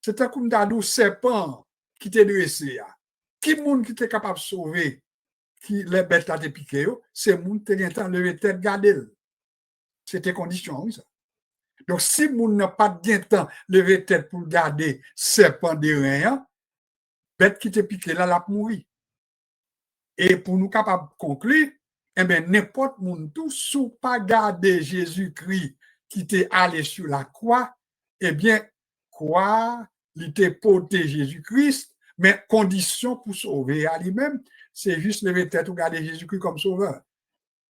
C'est un coup d'adou serpent qui t'est dressé. Qui monde qui est capable de sauver qui les bêtes là te piqué, c'est monde qui est en lever tête garder. C'était condition, oui, ça. Donc, si moun n'a pas de temps lever tête pour garder serpent de rien, bête qui te piqué là, la mourir. Et pour nous capables de conclure, eh bien, n'importe moun tout, sous pas garder Jésus-Christ qui t'est allé sur la croix, eh bien, quoi, il t'est porté Jésus-Christ, mais condition pour sauver à lui-même, c'est juste lever tête ou garder Jésus-Christ comme sauveur.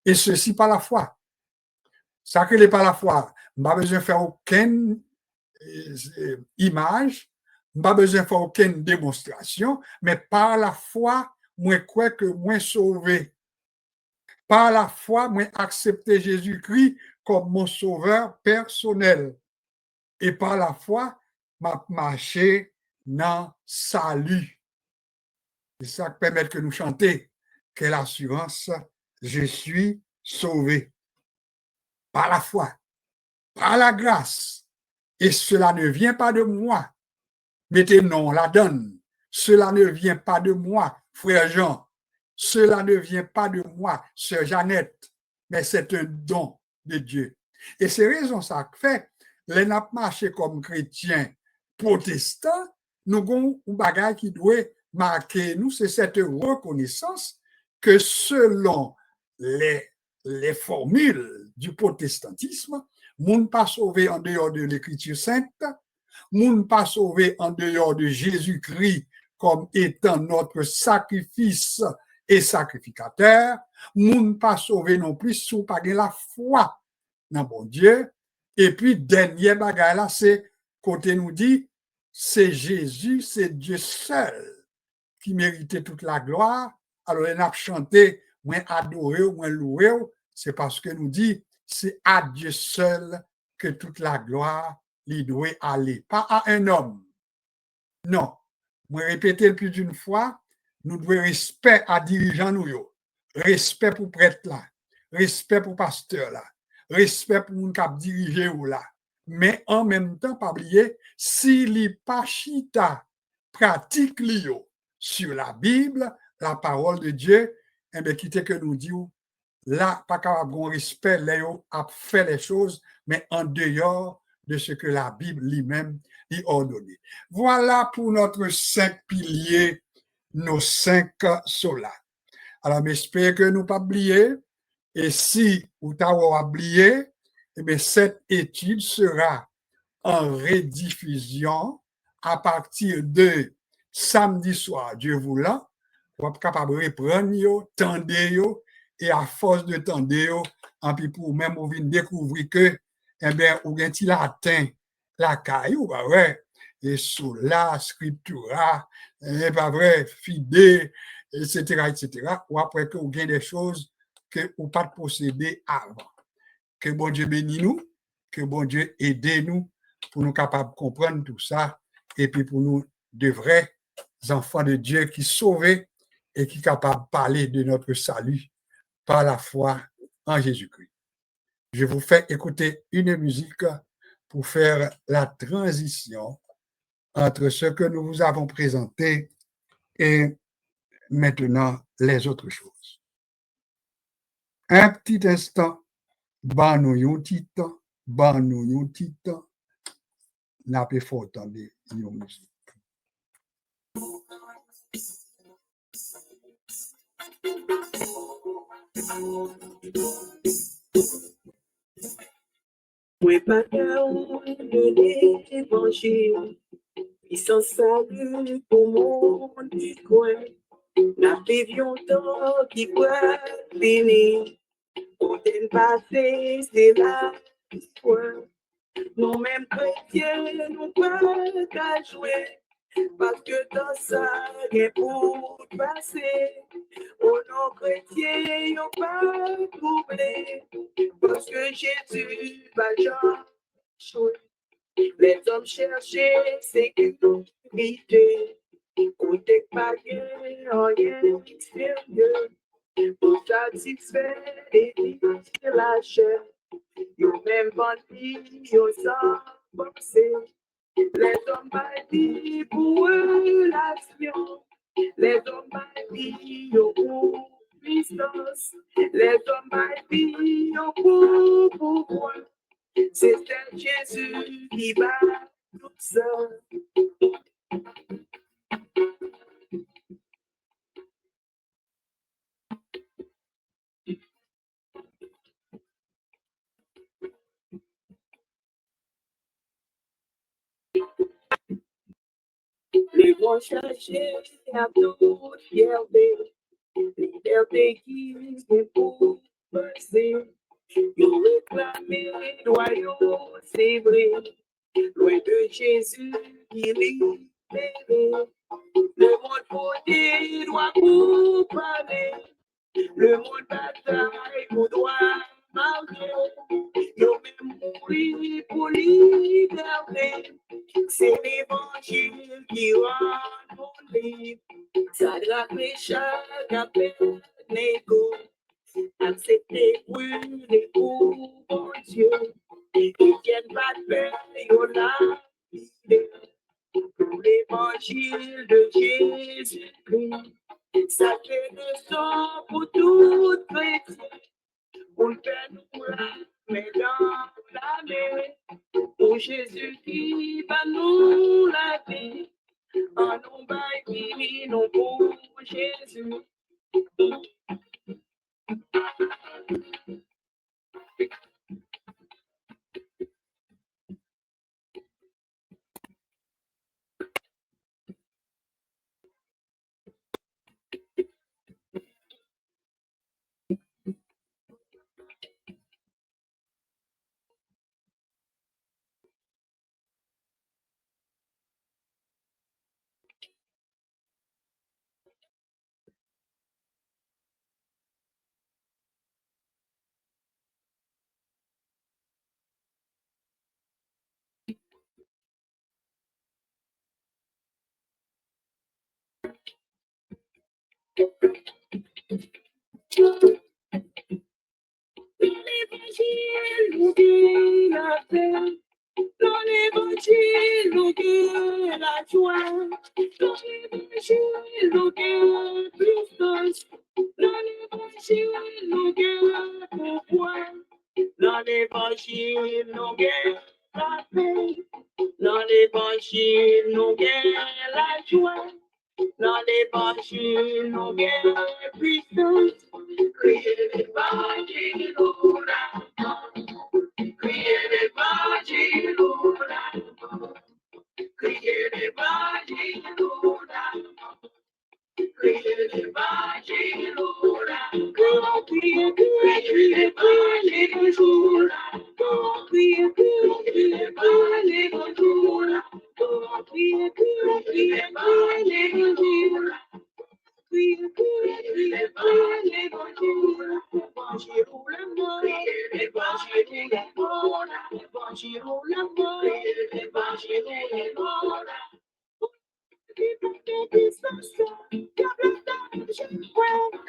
Et ceci par la foi. Ça que n'est pas la foi. Je n'ai pas besoin de faire aucune image, je n'ai pas besoin de faire aucune démonstration, mais par la foi, moi crois que moi sauvé. Par la foi, moi accepter Jésus-Christ comme mon sauveur personnel. Et par la foi, m'a marché dans salut. C'est ça qui permet que nous chantions. Quelle assurance, je suis sauvé. Par la foi, par la grâce. Et cela ne vient pas de moi. Mettez non, la donne. Cela ne vient pas de moi, frère Jean. Cela ne vient pas de moi, sœur Jeannette, mais c'est un don de Dieu. Et c'est raison ça fait, les n'a marché comme chrétiens protestants, nous avons un bagage qui doit marquer nous, c'est cette reconnaissance que selon les formules du protestantisme, moun pas sauvé en dehors de l'écriture sainte, moun pas sauvé en dehors de Jésus-Christ comme étant notre sacrifice et sacrificateur, moun pas sauvé non plus sous pas la foi dans bon Dieu. Et puis, dernier bagage là, c'est côté nous dit, c'est Jésus, c'est Dieu seul qui méritait toute la gloire. Alors, on a chanté, moins adoré, moins loué, c'est parce que nous dit, c'est à Dieu seul que toute la gloire lui doit aller, pas à un homme. Non. Moi, répéter plus d'une fois, nous devons respect à dirigeants nous, respect pour prêtre là, respect pour pasteur là, respect pour moun k'ap dirige ou là. Mais en même temps, pas oublier, si li pas chita pratique li sur la Bible, la parole de Dieu, eh bien, quittez que nous disons, là, pas capable de respect, là, a fait les choses, mais en dehors de ce que la Bible lui-même y ordonné. Voilà pour notre 5 piliers, nos 5 solas. Alors, j'espère que nous pas oublier. Et si vous t'avez oublié, eh bien, cette étude sera en rediffusion à partir de samedi soir, Dieu voulant. Vous êtes capable de reprendre, tendre, et à force de tendre, en puis pour même vous découvrir que, eh bien, vous avez atteint la caillou, bah ouais, et sous la scriptura, et pas vrai, fidèle, etc., ou après que vous avez des choses que vous pas posséder avant. Que bon Dieu bénisse nous, que bon Dieu aide nous pour nous capables de comprendre tout ça, et puis pour nous de vrais enfants de Dieu qui sauvent et qui sont capables de parler de notre salut par la foi en Jésus-Christ. Je vous fais écouter une musique pour faire la transition entre ce que nous vous avons présenté et maintenant les autres choses. Un petit instant, ban nou yon titan, n'a pas faut entendre yon musique. Oui, papa, de l'évangile, puissant salut pour mon du coin. Nous vivions dans qui pourrait finir. Côté passé, c'est la histoire. Nous-mêmes chrétiens, nous pas qu'à jouer. Parce que dans ça, il y a pour passer. Oh non, chrétiens, ils pas troublé. Parce que Jésus va jamais jouer. Les hommes cherchaient sécurité. Côté pas rien, rien extérieur. pour satisfaire et détruire la chair. Yo même bandi, yo sans penser. Les hommes bâtis pour eux l'action. Les hommes bâtis yo pour puissance. Les hommes bâtis yo pour pouvoir. C'est Jésus qui bat tout ça. Les vont chercher à toute fierté, liberté qui est pour passer. Ils réclament royaume, c'est vrai, loin de Jésus qui libère. Le monde fondé doit pour parler, le monde bataille pour droit marcher. Ils même mourir pour liberté. C'est l'évangile qui rend mon libre. Ça doit chaque appel négo. Accepter, brûler pour mon Dieu. Ils viennent pas de peur, ils ont la vie. Pour l'évangile de Jésus-Christ. Ça fait le sang pour tout chrétien. Pour le faire nous là, mais dans la mer. Pour Jésus qui va nous la vie, en nous baille, non pour Jésus. L'évangile nous guide la paix, dans l'évangile nous guide la joie, dans l'évangile nous guide puissance, dans l'évangile nous guide pouvoir, dans l'évangile nous guide la paix, dans l'évangile nous guide la joie, dans l'évangile nous guide puissance. Criez l'évangile, criez l'évangile, criez l'évangile, criez l'évangile,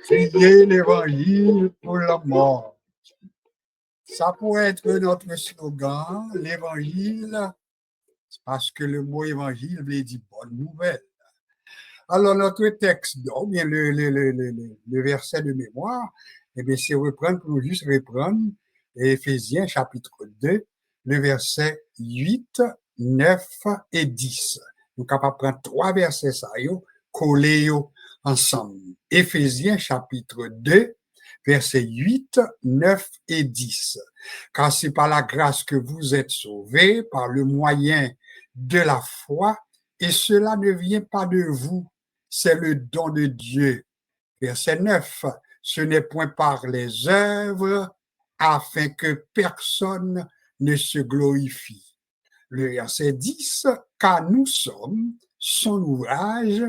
Crier l'évangile pour la mort. Ça pourrait être notre slogan, l'évangile, parce que le mot évangile veut dire bonne nouvelle. Alors, notre texte, ou bien le verset de mémoire, eh bien, c'est reprendre, pour juste reprendre, Éphésiens chapitre 2, le verset 8, 9 et 10. Nous sommes capables de prendre 3 versets, ça, coller ensemble. Éphésiens chapitre 2, versets 8, 9 et 10. Car c'est par la grâce que vous êtes sauvés, par le moyen de la foi, et cela ne vient pas de vous, c'est le don de Dieu. Verset 9, ce n'est point par les œuvres, afin que personne ne se glorifie. Le verset 10, car nous sommes son ouvrage,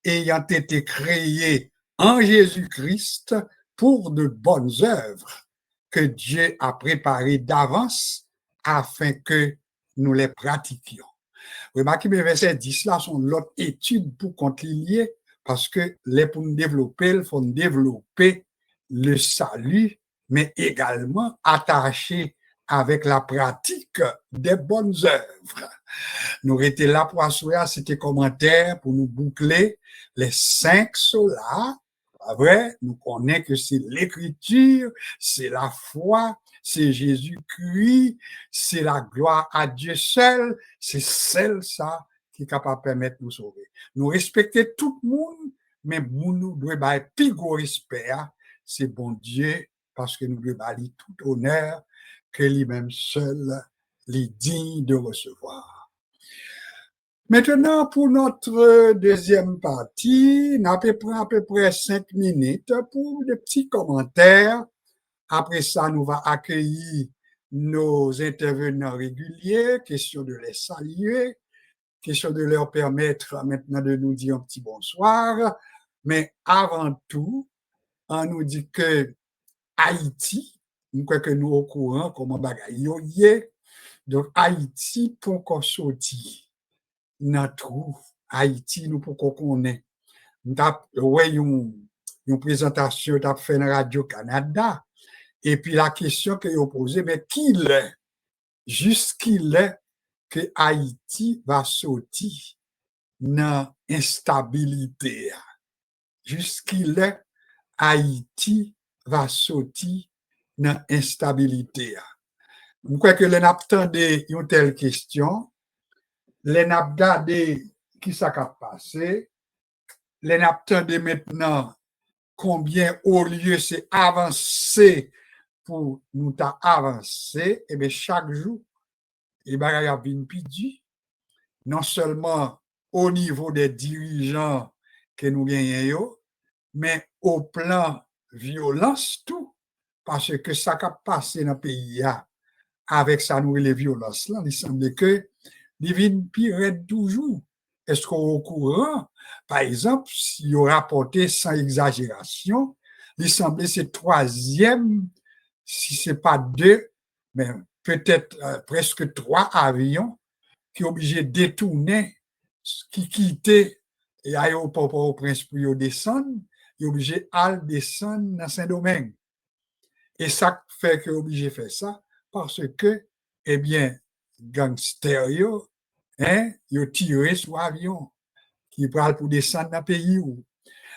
ayant été créés en Jésus-Christ pour de bonnes œuvres que Dieu a préparées d'avance afin que nous les pratiquions. Remarquez, mes versets 10 là sont l'autre étude pour continuer parce que les pour nous développer, il faut développer le salut, mais également attaché avec la pratique des bonnes œuvres. Nous étions là pour assurer c'était commentaire pour nous boucler les 5 solas. Vrai, nous connaissons que c'est l'écriture, c'est la foi, c'est Jésus-Christ, c'est la gloire à Dieu seul, c'est celle ça qui est capable de permettre de nous sauver. Nous respectons tout le monde, mais nous devons avoir plus gros respect, c'est bon Dieu, parce que nous devons aller tout honneur que lui-même seul est digne de recevoir. Maintenant, pour notre deuxième partie, on a à peu près 5 minutes pour des petits commentaires. Après ça, nous allons accueillir nos intervenants réguliers, question de les saluer, question de leur permettre maintenant de nous dire un petit bonsoir. Mais avant tout, on nous dit que Haïti, nous croyons que nous au courant comment bagaille y est. Donc Haïti pour qu'on sorti dans trou Haïti nous pour qu'on connaît. Nous ouais une présentation t'a fait dans Radio Canada et puis la question que vous posez mais qui l'est jusqu'il est que Haïti va sortir dans instabilité. Jusqu'il est Haïti va sortir dans instabilité. Je crois que les n'attendez une telle question, les n'attendez qui ça a passé, les n'attendez maintenant combien au lieu c'est avancer pour nous avancer, et bien chaque jour, et bien il y a une pidi, non seulement au niveau des dirigeants que nous gagnons, mais au plan violence tout, parce que ça a passé dans le pays avec sa nouvelle violence là, il semble que divine pire toujours. Est-ce qu'on est au courant? Par exemple, si on rapportait sans exagération, il semble que c'est troisième, si ce n'est pas 2, mais peut-être presque 3 avions qui sont obligés de détourner, qui quittaient l'aéroport Port-au-Prince pour descendre, ils sont obligés de descendre dans Saint-Domingue. Et ça fait qu'ils sont obligés de faire ça parce que, eh bien, gangsters, ils ont tiré sur l'avion qui parle pour descendre dans le pays.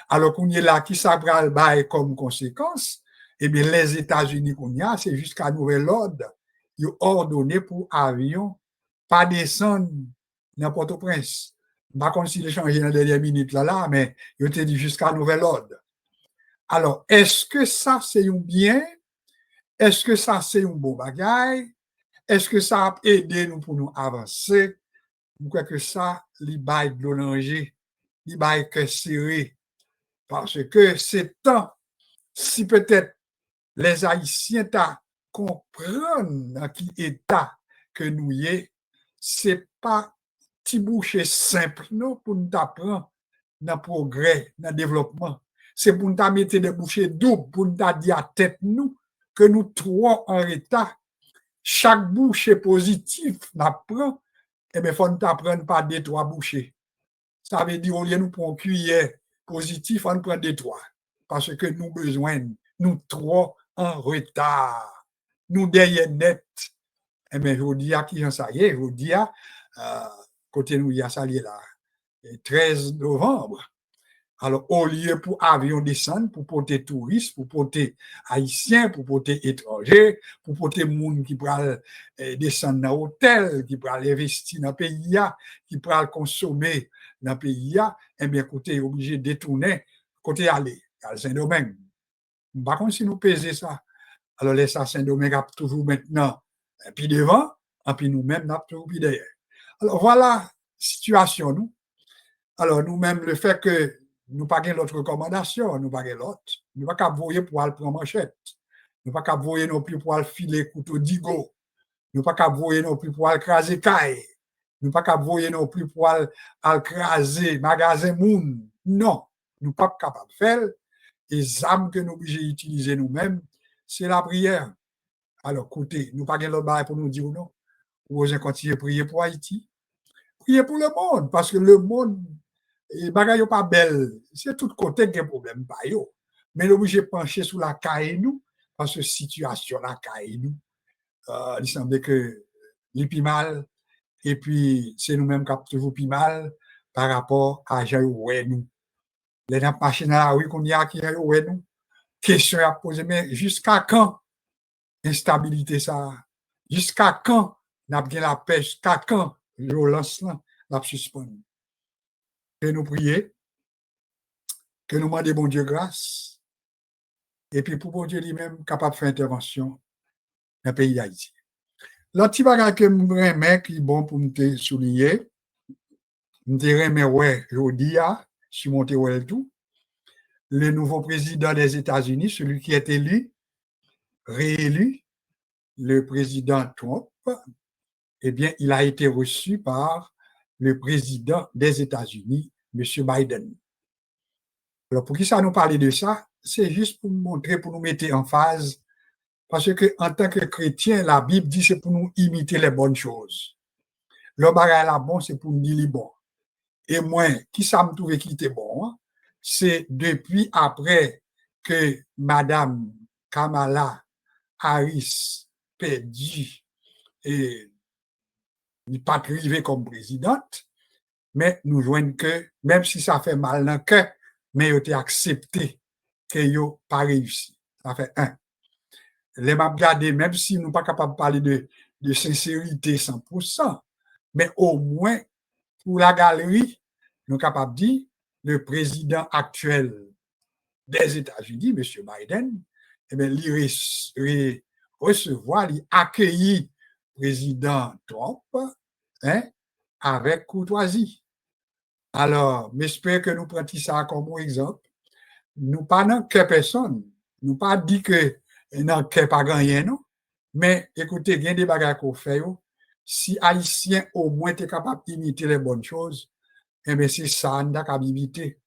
Alors qu'on est là, qui s'abrale comme conséquence, eh bien, les États-Unis qu'on y a, c'est jusqu'à nouvel ordre, ils ont ordonné pour l'avion pas descendre dans Port-au-Prince. Pas comme s'il changé dans les dernières minutes là, mais ils ont dit jusqu'à nouvel ordre. Alors, est-ce que ça, c'est un bien? Est-ce que ça, c'est un beau bagage? Est-ce que ça a aidé nous pour nous avancer? Je crois que ça, les bails de l'onanger, les bails que serré. Parce que c'est temps, si peut-être les Haïtiens comprennent dans qui état que nous y est, c'est pas petit boucher simple, non, pour nous apprendre dans le progrès, dans le développement. C'est pour nous mettre des bouchées doubles, pour nous dire à tête nous que nous trouvons en état. Chaque bouchée positive n'apprend, eh bien, il faut nous apprendre par 2-3 bouchées. Ça veut dire, au lieu de nous prendre cuillère positif, on prend 2-3. Parce que nous besoin, nous trop en retard. Nous derrière net. Eh bien, je vous dis à qui ça y est, je vous dis à côté nous, il y a ça là, le 13 novembre. Alors, au lieu pour avion descendre, pour porter touristes, pour porter haïtiens, pour porter étrangers, pour porter monde qui pourra descendre dans l'hôtel, qui pourra investir dans le pays, qui pourra consommer dans le pays, eh bien, écoutez, obligé de détourner, côté aller, à Saint-Domingue. Par contre, si nous pesons ça, alors les Saint-Domingue a toujours maintenant, puis devant, et puis nous-mêmes, nous toujours puis derrière. Alors, voilà, situation, nous. Alors, nous-mêmes, le fait que nous pas l'autre recommandation, nous pas l'autre. Nous pas qu'à voyer pour aller prendre manchette. Nous pas qu'à voyer non plus pour aller filer couteau digo. Nous pas qu'à voyer non plus pour aller craser caille. Nous pas qu'à voyer non plus pour aller craser magasin moun. Non, nous pas capable de faire. Les armes que nous obligés d'utiliser nous-mêmes, c'est la prière. Alors, écoutez, nous pas l'autre bail pour nous dire non. Vous allez continuer à prier pour Haïti. Prier pour le monde, parce que le monde, les bagages pas belles. C'est tout côté qui a un problème. mais nous obligé de pencher sur la caille nous, parce que situation la caille nous, il semble que les plus mal, et puis c'est nous-mêmes qui avons toujours plus mal par rapport à gens où nous. Les machines dans la rue qu'on y a qui où nous, question à poser, mais jusqu'à quand instabilité ça? Jusqu'à quand n'a pas la paix? Jusqu'à quand violence là la suspendre? Que nous prier, que nous demander bon Dieu grâce, et puis pour bon Dieu lui-même capable de faire intervention dans le pays d'Haïti. L'autre bagage que je remets qui est bon pour me souligner, je remets ouais, jeudi sur mon théorie tout, le nouveau président des États-Unis, celui qui est élu, réélu, le président Trump, eh bien, il a été reçu par le président des États-Unis, M. Biden. Alors, pour qui ça nous parle de ça? C'est juste pour nous montrer, pour nous mettre en phase, parce que en tant que chrétien, la Bible dit c'est pour nous imiter les bonnes choses. Le bagage là bon, c'est pour nous dire les bons. Et moi, qui ça me trouve qui était bon, hein? C'est depuis après que Madame Kamala Harris perdit et n'est pas arrivée comme présidente, mais nous joignons que, même si ça fait mal dans le cœur, mais il a été accepté qu'il n'a pas réussi. Ça fait un. Les m'a regardé, même si nous ne sommes pas capables de parler de sincérité 100%, mais au moins, pour la galerie, nous sommes capables de dire, le président actuel des États-Unis, M. Biden, eh bien, il recevoir, il accueillir le président Trump hein, avec courtoisie. Alors, j'espère que nous prenons ça comme exemple. Nous pas dans que personne. Nous pas dit que non que pas gagné non. Mais écoutez, il y a des bagages qu'on fait. Si Haïtien au moins est capable d'imiter les bonnes choses, eh bien c'est ça on a capable d'imiter.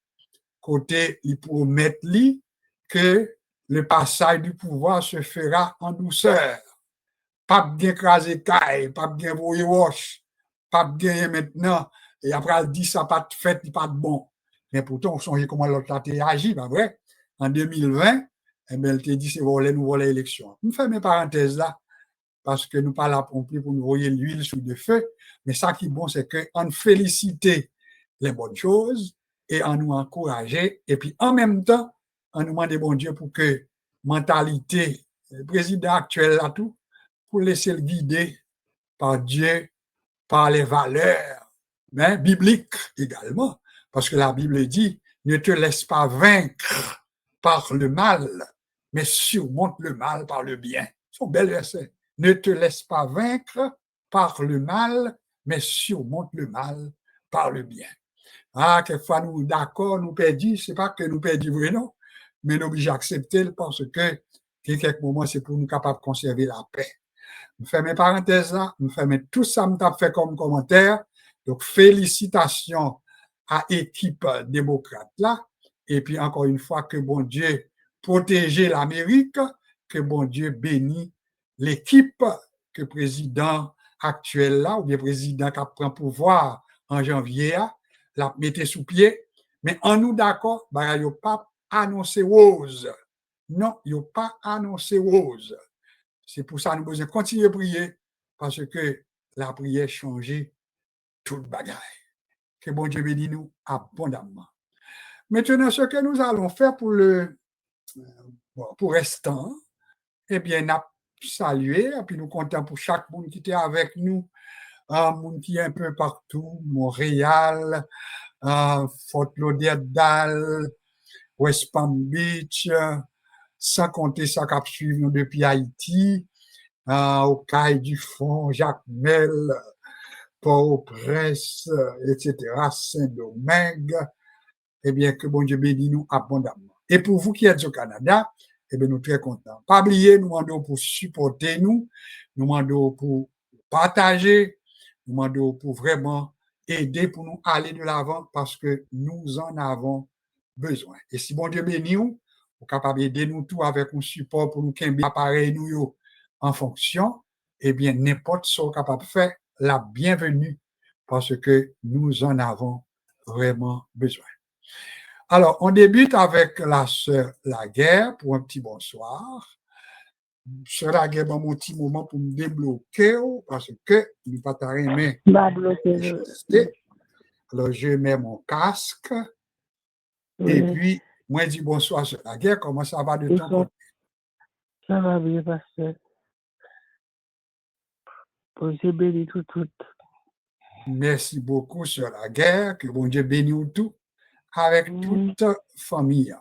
Côté, il promet lui que le passage du pouvoir se fera en douceur. Pas bien écraser caille, pas bien voyer wash, pas bien maintenant. Et après, elle dit ça pas de fait, pas de bon. Mais pourtant, on songe comment l'autre a agi, pas vrai? En 2020, eh bien, elle te dit c'est voler, nous voler l'élection. Nous faisons mes parenthèses là, parce que nous pas là pour nous voyer l'huile sous le feu. Mais ça qui est bon, c'est qu'on félicite les bonnes choses et on nous encourager. Et puis, en même temps, on nous demande bon Dieu pour que mentalité, le président actuel là tout, pour laisser le guider par Dieu, par les valeurs mais bibliques également. Parce que la Bible dit, ne te laisse pas vaincre par le mal, mais surmonte le mal par le bien. C'est un bel verset. Ne te laisse pas vaincre par le mal, mais surmonte le mal par le bien. Ah, quelquefois, nous, d'accord, nous perdons, c'est pas que nous perdons vraiment, mais nous obligés d'accepter parce que, quelques moments, c'est pour nous capables de conserver la paix. Je fais mes parenthèses là, je fais tout ça, je fait comme commentaire. Donc, félicitations à l'équipe démocrate là. Et puis, encore une fois, que bon Dieu protège l'Amérique, que bon Dieu bénit l'équipe que le président actuel là, ou bien président qui prend pouvoir en janvier, l'a metté sous pied. Mais en nous d'accord, il n'y a pas annoncé rose. Non, il n'y a pas annoncé rose. C'est pour ça que nous devons continuer à prier, parce que la prière change tout le bagage. Que bon Dieu bénisse nous abondamment. Maintenant, ce que nous allons faire pour restant, eh bien, nous saluer, et puis nous comptons pour chaque monde qui était avec nous, un monde qui est un peu partout, Montréal, Fort Lauderdale, West Palm Beach, sans compter ça qui suit nous depuis Haïti, au Caille du Fond, Jacmel, Port-au-Prince, etc., Saint-Domingue, eh bien, que bon Dieu bénisse nous abondamment. Et pour vous qui êtes au Canada, eh bien, nous sommes très contents. Pas oublier, nous demandons pour supporter nous demandons pour partager, nous demandons pour vraiment aider pour nous aller de l'avant parce que nous en avons besoin. Et si bon Dieu bénit nous, vous capable d'aider nous tout avec un support pour nous qu'un appareil nous en fonction, eh bien, n'importe ce qu'on est capable de faire, la bienvenue parce que nous en avons vraiment besoin. Alors, on débute avec la sœur Laguerre pour un petit bonsoir. Sœur Laguerre, bon, mon petit moment pour me débloquer parce que nous pas aimé. Alors, je mets mon casque et puis, moi, je dis bonsoir, sœur Laguerre, comment ça va de ton côté? Ça va bien, pasteur. Bon Dieu bénit tout. Merci beaucoup, sœur Laguerre, que bon Dieu bénisse tout avec toute famille.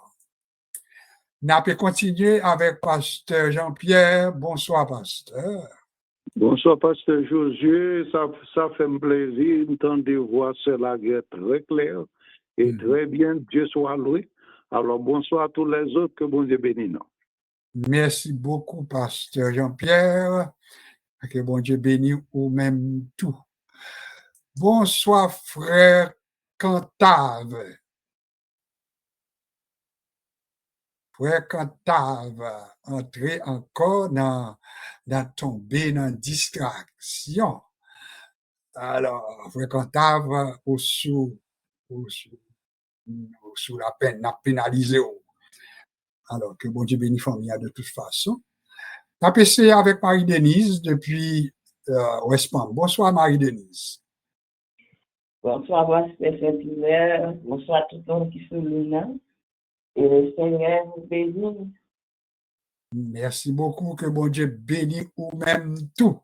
Nous allons continuer avec pasteur Jean-Pierre. Bonsoir, pasteur. Bonsoir, pasteur Josué. Ça fait un plaisir d'entendre voir sœur Laguerre très clair et très bien. Dieu soit loué. Alors, bonsoir à tous les autres, que bon Dieu bénisse. Merci beaucoup, pasteur Jean-Pierre. Que bon Dieu bénisse ou même tout. Bonsoir, frère Cantave. Frère Cantave, entrer encore dans tomber dans distraction. Alors, frère Cantave, sous la peine, n'a pénalisé. Alors, que bon Dieu bénisse famille de toute façon. On a essayé avec Marie-Denise depuis West Palm. Bonsoir, Marie-Denise. Bonsoir, pasteur Saint-Hilaire. Bonsoir à tout le monde qui se là. Et le Seigneur vous bénisse. Merci beaucoup, que bon Dieu bénisse ou même tout.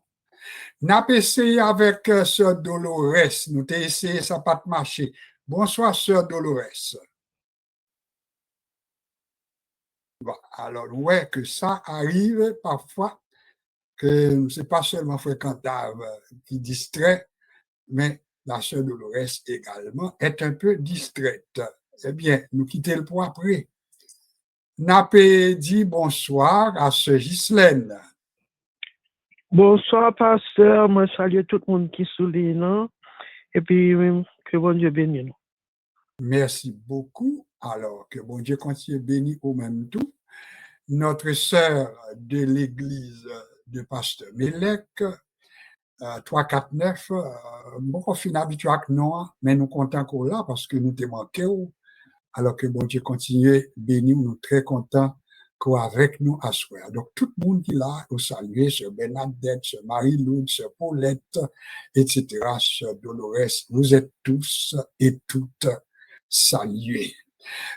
On a essayé avec Sœur Dolores. Nous avons essayé, ça n'a pas marché. Bonsoir, Sœur Dolores. Bon, alors, ouais, que ça arrive parfois, que ce n'est pas seulement fréquentable qui distrait, mais la Sœur Dolores également est un peu distraite. Eh bien, nous quittons le point après. Napé dit bonsoir à Sœur Ghislaine. Bonsoir, pasteur. Moi, salue tout le monde qui souligne. Et puis, que bon Dieu bénisse nous. Merci beaucoup. Alors, que bon Dieu continue de bénir au même tout. Notre sœur de l'église de Pasteur Mélec, 349, bon, on finit habitué avec nous, mais nous comptons qu'on là parce que nous te manqué. Alors que bon Dieu continue de bénir, nous très contents qu'on avec nous à soir. Donc, tout le monde qui est là, au saluer, sœur Bernadette, sœur Marie-Loude, sœur Paulette, etc., sœur Dolores, vous êtes tous et toutes salués.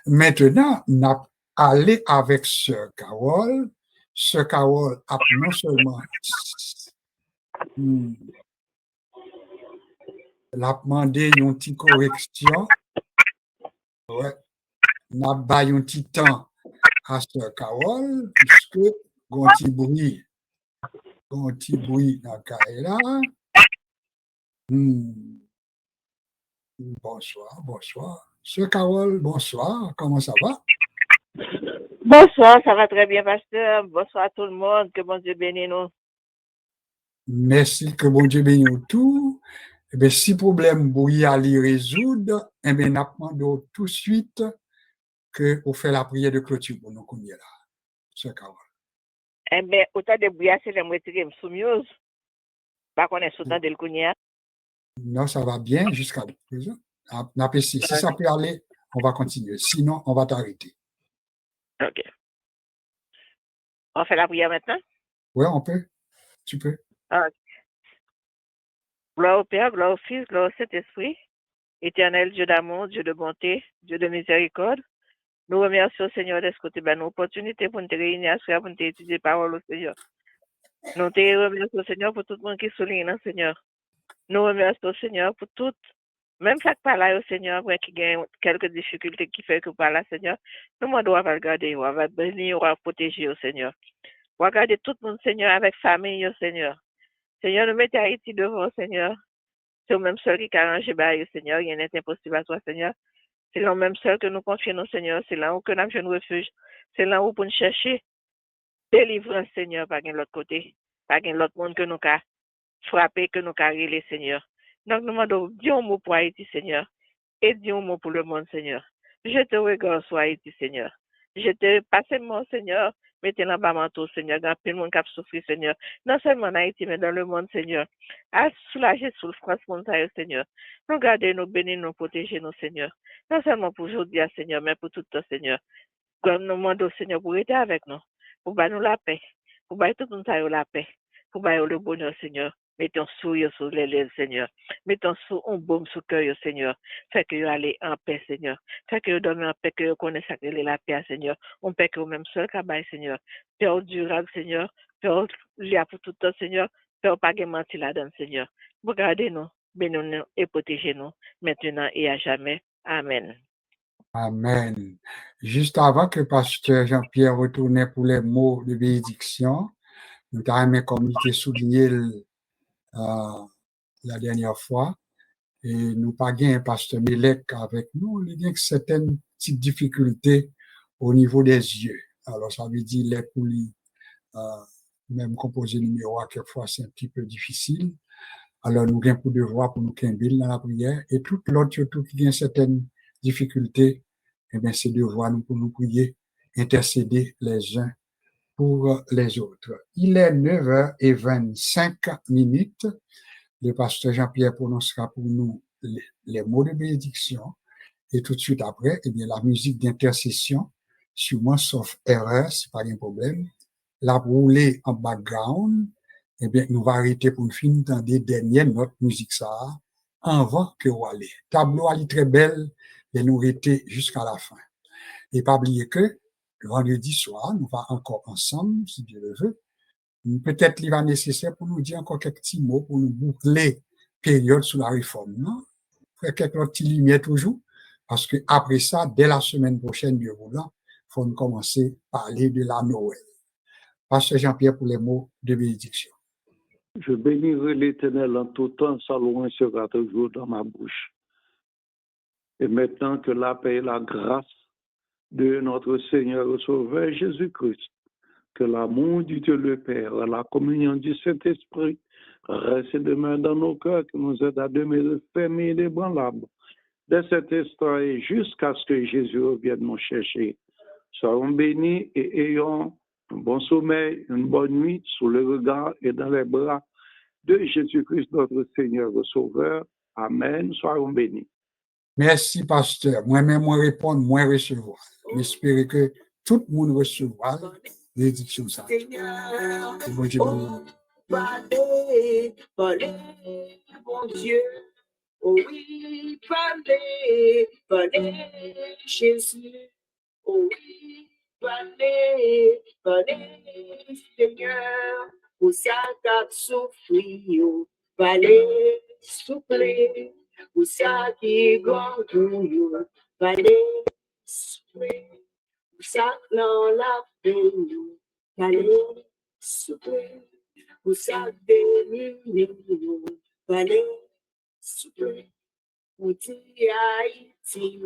Maintenant, on a allé avec Sœur Carole. Sœur Carole a non seulement l'a demandé une petite correction, ouais, on a baillé un petit temps à Sœur Carole, puisque on a un petit bruit dans le carré là. Bonsoir. Sœur Carole, bonsoir, comment ça va? Bonsoir, ça va très bien, pasteur. Bonsoir à tout le monde. Que bon Dieu bénisse nous. Merci, que bon Dieu bénisse tout. Eh bien, si problème bruit à les résoudre, eh bien, nous demandons tout de suite qu'on fait la prière de clôture pour nous connaître là. Sœur Carole. Eh bien, autant de bruit, c'est le retirer soumise. Pas qu'on est soudain de le connaître. Non, ça va bien jusqu'à présent. Si ça peut aller, on va continuer. Sinon, on va t'arrêter. OK. On fait la prière maintenant? Oui, on peut. Tu peux. OK. Gloire au Père, gloire au Fils, gloire au Saint-Esprit. Éternel Dieu d'amour, Dieu de bonté, Dieu de miséricorde. Nous remercions, Seigneur, de ce côté de l'opportunité pour nous réunir, pour nous étudier la parole au Seigneur. Nous te remercions, Seigneur, pour tout le monde qui souligne, Seigneur. Nous remercions, Seigneur, pour tout, même chaque parole, Seigneur, qui a quelques difficultés qui fait que par là, Seigneur, nous devons le garder, on va bénir, on va protéger, Seigneur. On va garder tout le monde, Seigneur, avec famille, Seigneur. Seigneur, nous mettons Haïti devant, Seigneur. C'est le même seul qui a arrangé, Seigneur, il n'est impossible à toi, Seigneur. C'est le même seul que nous confions, Seigneur. C'est là où nous avons un refuge. C'est là où pour nous chercher délivrance, Seigneur, par l'autre côté. Par l'autre monde que nous avons frappé, que nous avons réglé, Seigneur. Donc, nous demandons, dis un mot pour Haïti, Seigneur. Et dis un mot pour le monde, Seigneur. Je te regarde sur Haïti, Seigneur. Je te passe mon Seigneur, Mettez là bas manteau, Seigneur. Grand pile monde qui souffre, Seigneur. Non seulement en Haïti, mais dans le monde, Seigneur. À soulager sous le France, mon Seigneur. Nous garder, nous bénir, nous protéger, nous, Seigneur. Non seulement pour aujourd'hui, Seigneur, mais pour tout le temps, Seigneur. Comme nous demandons, Seigneur, pour être avec nous. Pour nous la paix. Pour tout le monde la paix. Pour le bonheur, Seigneur. Mettons sourire sur les lèvres, Seigneur. Mettons un baume sur le cœur, Seigneur. Fait que vous allez en paix, Seigneur. Fait que vous dormez en paix, que vous connaissez la paix, Seigneur. On paix que vous même seul cabane, Seigneur. Paix durable, Seigneur. Paix liée pour tout le temps, Seigneur. Paix pas de mentir là-dedans, Seigneur. Regardez-nous, bénis-nous et protégez-nous maintenant et à jamais. Amen. Amen. Juste avant que Pasteur Jean-Pierre retourne pour les mots de bénédiction, nous avons comme il était souligné la dernière fois, et nous pas un Pasteur Mélec avec nous, il y a certaines petites difficultés au niveau des yeux. Alors, ça veut dire les poulies, même composer numéro à quelquefois, c'est un petit peu difficile. Alors, nous avons pour devoir pour nous quimbil dans la prière, et tout l'autre, tout qui a certaines difficultés, eh bien, c'est devoir nous pour nous prier, intercéder les uns pour les autres. Il est 9h25. Le pasteur Jean-Pierre prononcera pour nous les mots de bénédiction. Et tout de suite après, eh bien, la musique d'intercession, sûrement sauf erreur, c'est pas un problème. La rouler en background, eh bien, nous va arrêter pour finir dans des dernières notes musique ça, avant que vous allez. Tableau est très belle, et nous arrêter jusqu'à la fin. Et pas oublier que, le vendredi soir, nous va encore ensemble, si Dieu le veut. Peut-être il va nécessaire pour nous dire encore quelques petits mots pour nous boucler période sous la réforme, non? Faire quelques petits lumières toujours, parce que après ça, dès la semaine prochaine, Dieu voulant, il faut nous commencer à parler de la Noël. Pasteur Jean-Pierre pour les mots de bénédiction. Je bénirai l'Éternel en tout temps, sa louange sera toujours dans ma bouche. Et maintenant que la paix et la grâce de notre Seigneur et Sauveur Jésus-Christ, que l'amour du Dieu le Père, la communion du Saint-Esprit reste demain dans nos cœurs, qui nous aide à demeurer fermes et inébranlables dès cet instant et jusqu'à ce que Jésus revienne nous chercher. Soyons bénis et ayons un bon sommeil, une bonne nuit sous le regard et dans les bras de Jésus-Christ, notre Seigneur et Sauveur. Amen. Soyons bénis. Merci, pasteur. Moi-même, moi répondre, moi recevoir. J'espère que tout le monde recevra bénédiction ça. Bon Dieu. Parlez, bon Dieu. Oh oui, parlez, Jésus. Oh oui, parlez, Seigneur. Pour ça qu'a souffert, parlez, soufflez. Pour ça qui gandouille, parlez, soufflez. Pour ça dans la peine, parlez, soufflez. Pour ça démunis, parlez, soufflez. Pour dire Haïti,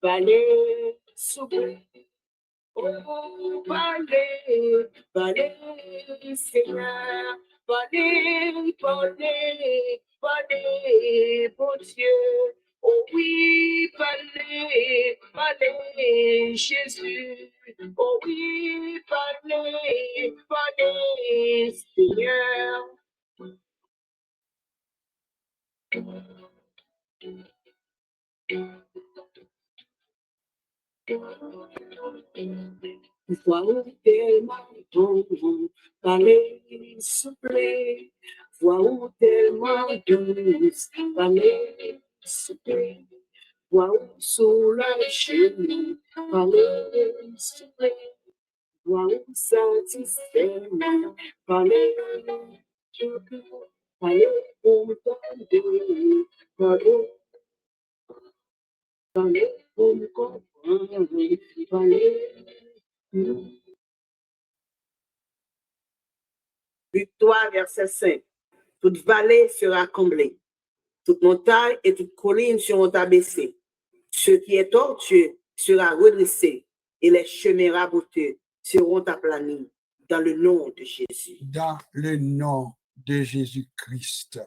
parlez, soufflez. Oh, parlez, Seigneur, parlez, bon Dieu. Oh oui, parlez, Jésus. Oh oui, parlez, Seigneur. Voix tellement douce, parlez, soufflez. Voix tellement douce, parlez, soufflez. Voix sous la chemise, parlez, soufflez. Voix satisfaite, parlez, parlez, parlez, pour me comprendre, parlez. Victoire, verset 5. Toute vallée sera comblée, toute montagne et toute colline seront abaissées. Ce qui est tortueux sera redressé et les chemins raboteux seront aplanis dans le nom de Jésus. Dans le nom de Jésus-Christ.